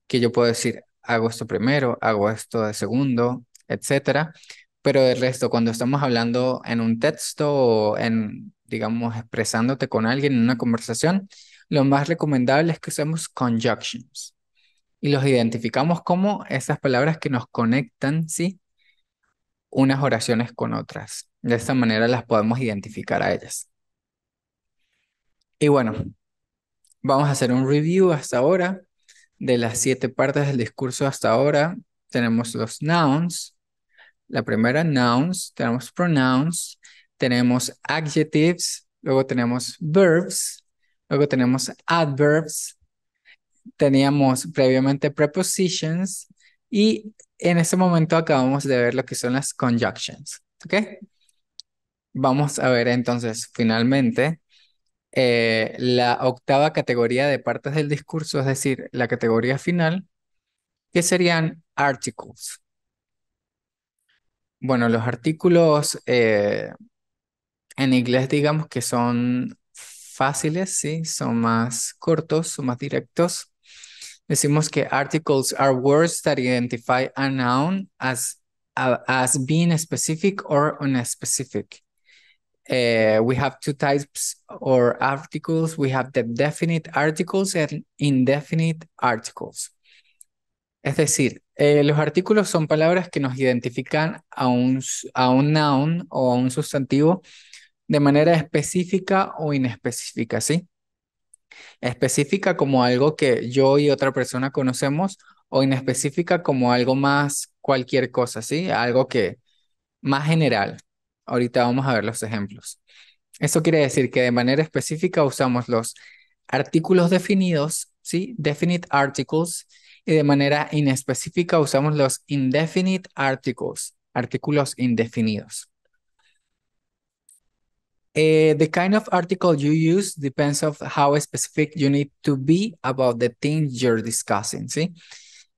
Que yo puedo decir, hago esto primero, hago esto de segundo, etcétera. Pero el resto, cuando estamos hablando en un texto o en, digamos, expresándote con alguien en una conversación, lo más recomendable es que usemos conjunctions y los identificamos como esas palabras que nos conectan, ¿sí? Unas oraciones con otras. De esta manera las podemos identificar a ellas. Y bueno, vamos a hacer un review hasta ahora de las 7 partes del discurso hasta ahora. Tenemos los nouns. La primera, nouns. Tenemos pronouns. Tenemos adjectives. Luego tenemos verbs. Luego tenemos adverbs. Teníamos previamente prepositions. Y en este momento acabamos de ver lo que son las conjunctions. ¿Ok? Vamos a ver entonces finalmente la octava categoría de partes del discurso, es decir, la categoría final, que serían articles. Bueno, los artículos en inglés digamos que son fáciles, ¿sí? Son más cortos, son más directos. Decimos que articles are words that identify a noun as being specific or unspecific. We have two types or articles. We have the definite articles and indefinite articles. Es decir, los artículos son palabras que nos identifican a un noun o a un sustantivo de manera específica o inespecífica, ¿sí? Específica como algo que yo y otra persona conocemos o inespecífica como algo más cualquier cosa, ¿sí? Algo que más general. Ahorita vamos a ver los ejemplos. Esto quiere decir que de manera específica usamos los artículos definidos, ¿sí? Definite articles, y de manera inespecífica usamos los indefinite articles, artículos indefinidos. The kind of article you use depends of how specific you need to be about the thing you're discussing, ¿sí?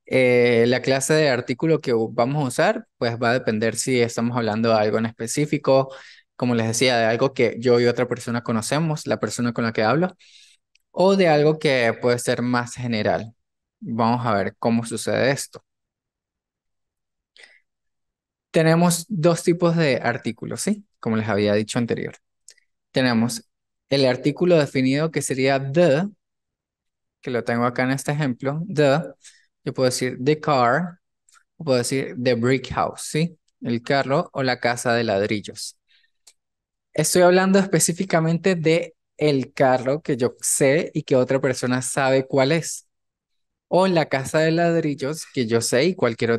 La clase de artículo que vamos a usar, pues va a depender si estamos hablando de algo en específico, como les decía, de algo que yo y otra persona conocemos, la persona con la que hablo, o de algo que puede ser más general. Vamos a ver cómo sucede esto. Tenemos dos tipos de artículos, ¿sí? Como les había dicho anterior. Tenemos el artículo definido que sería the, que lo tengo acá en este ejemplo, the, Yo puedo decir the car, o puedo decir the brick house, ¿sí? El carro o la casa de ladrillos. Estoy hablando específicamente de el carro que yo sé y que otra persona sabe cuál es. O la casa de ladrillos que yo sé y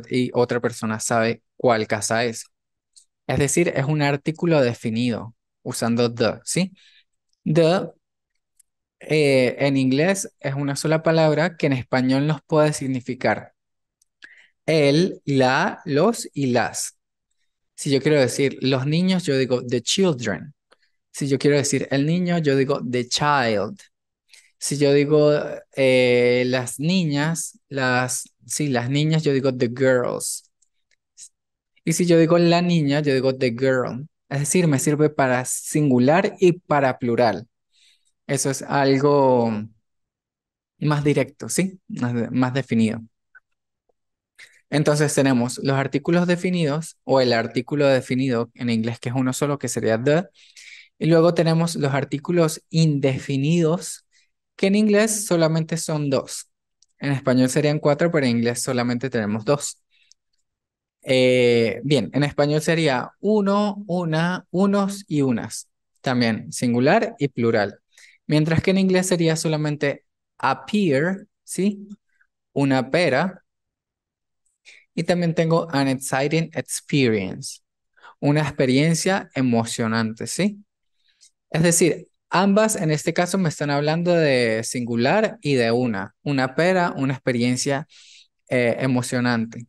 y otra persona sabe cuál casa es. Es decir, es un artículo definido usando the, ¿sí? The en inglés es una sola palabra que en español nos puede significar el, la, los y las. Si yo quiero decir los niños, yo digo the children. Si yo quiero decir el niño, yo digo the child. Si yo digo las niñas, sí, las niñas, yo digo the girls. Y si yo digo la niña, yo digo the girl. Es decir, me sirve para singular y para plural. Eso es algo más directo, ¿sí? Más definido. Entonces tenemos los artículos definidos o el artículo definido en inglés que es uno solo, que sería the. Y luego tenemos los artículos indefinidos, que en inglés solamente son dos. En español serían cuatro, pero en inglés solamente tenemos dos. Bien, en español sería uno, una, unos y unas. También singular y plural. Mientras que en inglés sería solamente appear, ¿sí? Una pera. Y también tengo an exciting experience, una experiencia emocionante, ¿sí? Es decir, ambas en este caso me están hablando de singular y de una pera, una experiencia emocionante.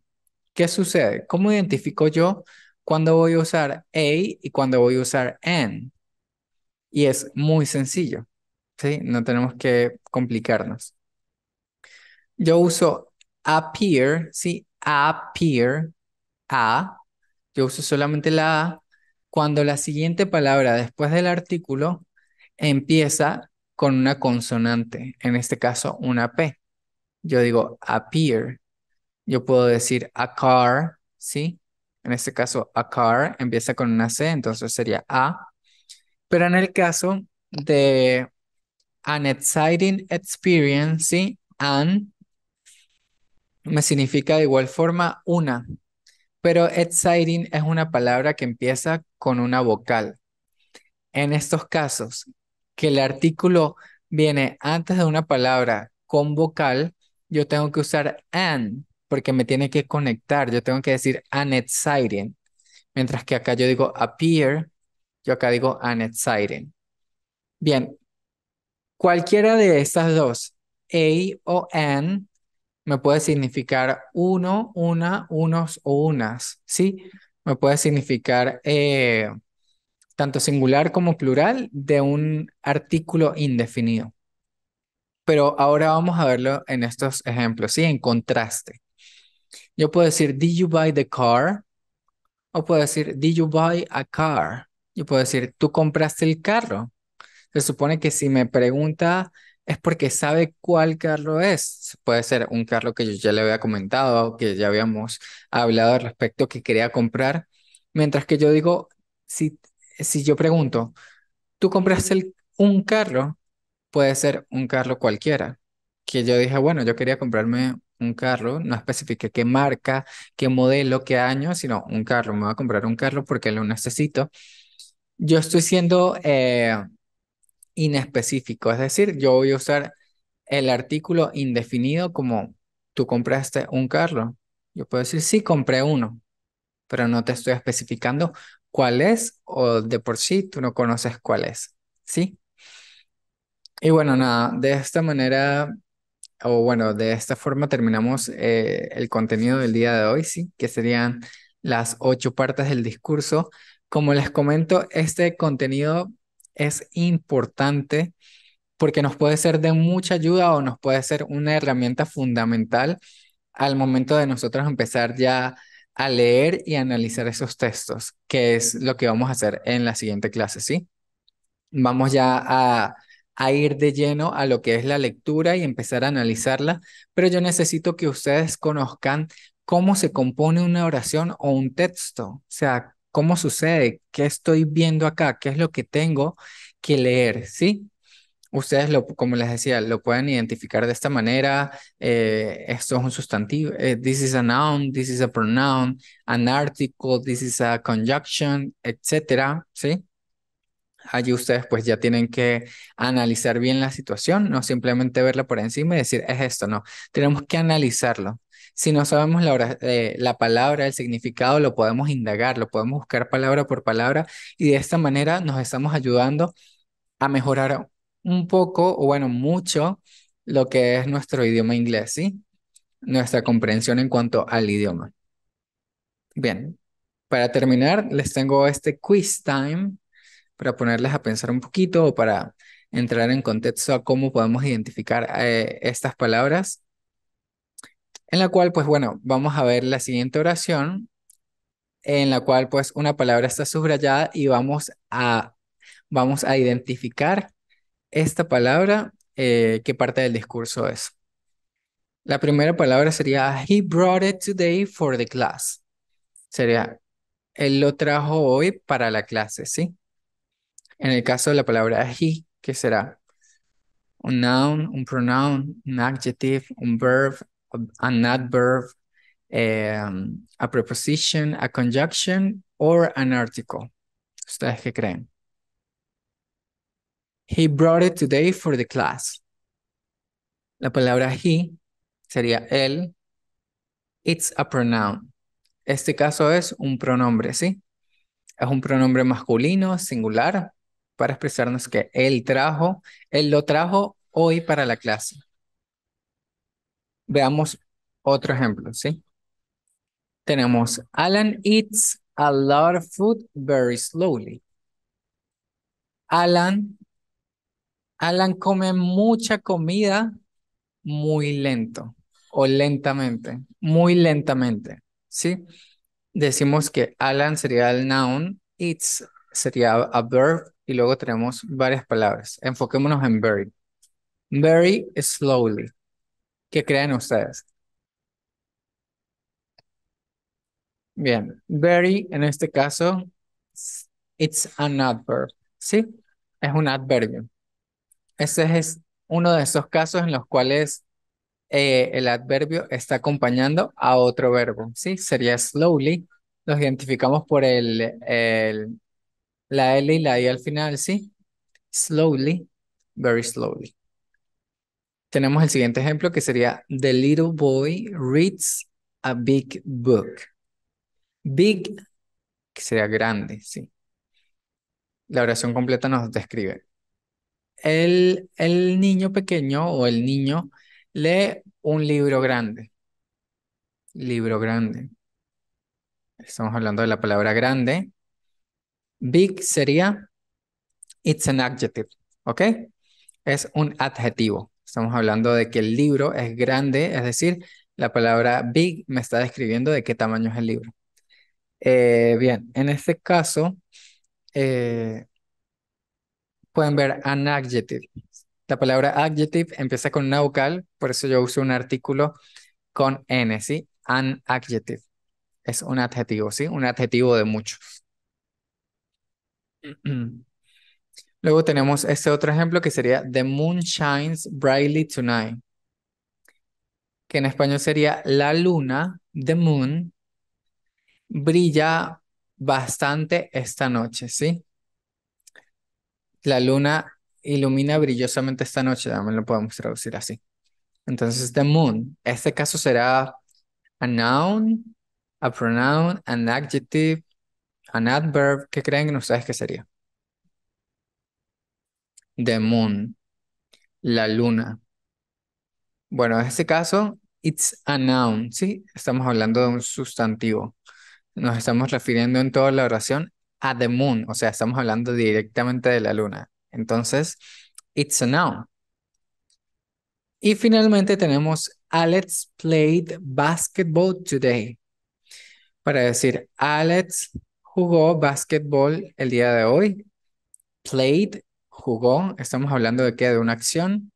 ¿Qué sucede? ¿Cómo identifico yo cuando voy a usar a y cuando voy a usar an? Y es muy sencillo, ¿sí? No tenemos que complicarnos. Yo uso appear, ¿sí? Appear, a. Yo uso solamente la a cuando la siguiente palabra después del artículo empieza con una consonante, en este caso una P. Yo digo appear. Yo puedo decir a car, ¿sí? En este caso, a car empieza con una C, entonces sería a. Pero en el caso de an exciting experience, ¿sí? An me significa de igual forma una. Pero exciting es una palabra que empieza con una vocal. En estos casos, que el artículo viene antes de una palabra con vocal, yo tengo que usar an, porque me tiene que conectar. Yo tengo que decir an exciting. Mientras que acá yo digo appear, yo acá digo an exciting. Bien, cualquiera de estas dos, a o an, me puede significar uno, una, unos o unas, ¿sí? Me puede significar tanto singular como plural de un artículo indefinido. Pero ahora vamos a verlo en estos ejemplos, ¿sí? En contraste. Yo puedo decir, did you buy the car? O puedo decir, did you buy a car? Yo puedo decir, ¿tú compraste el carro? Se supone que si me pregunta es porque sabe cuál carro es. Puede ser un carro que yo ya le había comentado, que ya habíamos hablado al respecto que quería comprar. Mientras que yo digo, si yo pregunto, ¿tú compraste un carro? Puede ser un carro cualquiera. Que yo dije, bueno, yo quería comprarme un carro, no especifique qué marca, qué modelo, qué año, sino un carro. Me voy a comprar un carro porque lo necesito. Yo estoy siendo inespecífico, es decir, yo voy a usar el artículo indefinido como tú compraste un carro. Yo puedo decir, sí, compré uno, pero no te estoy especificando cuál es o de por sí tú no conoces cuál es. ¿Sí? Y bueno, nada, de esta manera, o bueno, de esta forma terminamos el contenido del día de hoy, ¿sí? Que serían las 8 partes del discurso. Como les comento, este contenido es importante porque nos puede ser de mucha ayuda o nos puede ser una herramienta fundamental al momento de nosotros empezar ya a leer y analizar esos textos, que es lo que vamos a hacer en la siguiente clase, ¿sí? Vamos ya a ir de lleno a lo que es la lectura y empezar a analizarla, pero yo necesito que ustedes conozcan cómo se compone una oración o un texto, o sea, cómo sucede, qué estoy viendo acá, qué es lo que tengo que leer, ¿sí? Ustedes, como les decía, lo pueden identificar de esta manera. Esto es un sustantivo. This is a noun, this is a pronoun, an article, this is a conjunction, etcétera, ¿sí? Allí ustedes pues ya tienen que analizar bien la situación, no simplemente verla por encima y decir, es esto, no. Tenemos que analizarlo. Si no sabemos la palabra, el significado, lo podemos indagar, lo podemos buscar palabra por palabra y de esta manera nos estamos ayudando a mejorar un poco, o bueno, mucho, lo que es nuestro idioma inglés, ¿sí? Nuestra comprensión en cuanto al idioma. Bien, para terminar, les tengo este quiz time para ponerles a pensar un poquito o para entrar en contexto a cómo podemos identificar estas palabras, en la cual, pues bueno, vamos a ver la siguiente oración, en la cual pues una palabra está subrayada y vamos a identificar esta palabra, qué parte del discurso es. La primera palabra sería he brought it today for the class. Sería él lo trajo hoy para la clase, ¿sí? En el caso de la palabra he, ¿qué será? Un noun, un pronoun, un adjective, un verb, an adverb, a preposition, a conjunction or an article. ¿Ustedes qué creen? He brought it today for the class. La palabra he sería él. It's a pronoun. Este caso es un pronombre, ¿sí? Es un pronombre masculino, singular, para expresarnos que él lo trajo hoy para la clase. Veamos otro ejemplo, ¿sí? Tenemos, Alan eats a lot of food very slowly. Alan, Alan come mucha comida muy lento o lentamente, muy lentamente, ¿sí? Decimos que Alan sería el noun, eats sería a verb y luego tenemos varias palabras. Enfoquémonos en very. Very slowly. ¿Qué creen ustedes? Bien, very en este caso, it's an adverb, ¿sí? Es un adverbio. Ese es uno de esos casos en los cuales el adverbio está acompañando a otro verbo, ¿sí? Sería slowly. Los identificamos por la L y la I al final, ¿sí? Slowly, very slowly. Tenemos el siguiente ejemplo que sería The little boy reads a big book. Big, que sería grande, ¿sí? La oración completa nos describe. El niño pequeño o el niño lee un libro grande. Libro grande. Estamos hablando de la palabra grande. Big sería, it's an adjective, ¿ok? Es un adjetivo. Estamos hablando de que el libro es grande, es decir, la palabra big me está describiendo de qué tamaño es el libro. Bien, en este caso, eh, pueden ver an adjective. La palabra adjective empieza con una vocal, por eso yo uso un artículo con N, ¿sí? An adjective. Es un adjetivo, ¿sí? Un adjetivo de muchos. Luego tenemos este otro ejemplo que sería The moon shines brightly tonight, que en español sería la luna, the moon, brilla bastante esta noche, ¿sí? La luna ilumina brillosamente esta noche, también lo podemos traducir así. Entonces, the moon, este caso será a noun, a pronoun, an adjective, an adverb. ¿Qué creen ustedes que sería? The moon, la luna. Bueno, en este caso, it's a noun, ¿sí? Estamos hablando de un sustantivo. Nos estamos refiriendo en toda la oración a the moon, o sea, estamos hablando directamente de la luna. Entonces, it's a noun. Y finalmente tenemos Alex played basketball today. Para decir, Alex jugó basketball el día de hoy. Played, jugó. Estamos hablando de qué? De una acción.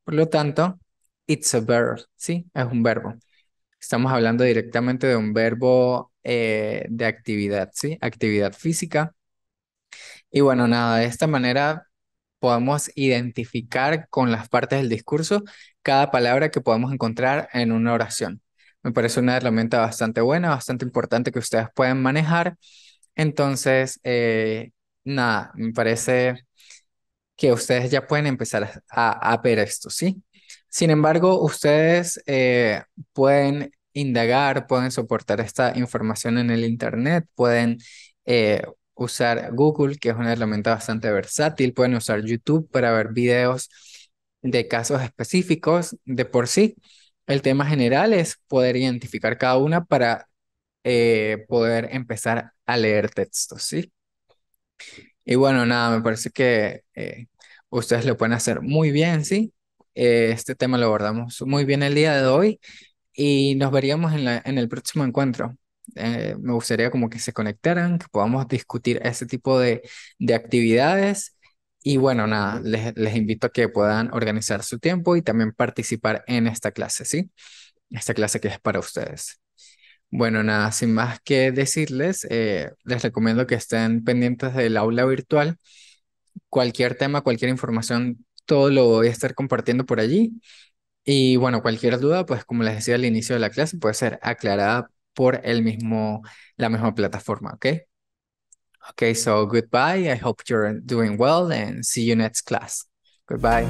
Por lo tanto, it's a verb, ¿sí? Es un verbo. Estamos hablando directamente de un verbo de actividad, ¿sí? Actividad física. Y bueno, nada, de esta manera podemos identificar con las partes del discurso cada palabra que podemos encontrar en una oración. Me parece una herramienta bastante buena, bastante importante que ustedes pueden manejar. Entonces, nada, me parece que ustedes ya pueden empezar a ver esto, ¿sí? Sin embargo, ustedes pueden indagar, pueden soportar esta información en el Internet, pueden eh, usar Google, que es una herramienta bastante versátil, pueden usar YouTube para ver videos de casos específicos de por sí. El tema general es poder identificar cada una para poder empezar a leer textos, ¿sí? Y bueno, nada, me parece que ustedes lo pueden hacer muy bien, ¿sí? Este tema lo abordamos muy bien el día de hoy y nos veríamos en el próximo encuentro. Me gustaría como que se conectaran, que podamos discutir ese tipo de actividades. Y bueno, nada, les invito a que puedan organizar su tiempo y también participar en esta clase, ¿sí? Esta clase que es para ustedes. Bueno, nada, sin más que decirles, les recomiendo que estén pendientes del aula virtual. Cualquier tema, cualquier información, todo lo voy a estar compartiendo por allí. Y bueno, cualquier duda, pues como les decía al inicio de la clase, puede ser aclarada por la misma plataforma, ¿ok? Okay, so goodbye. I hope you're doing well and see you next class. Goodbye.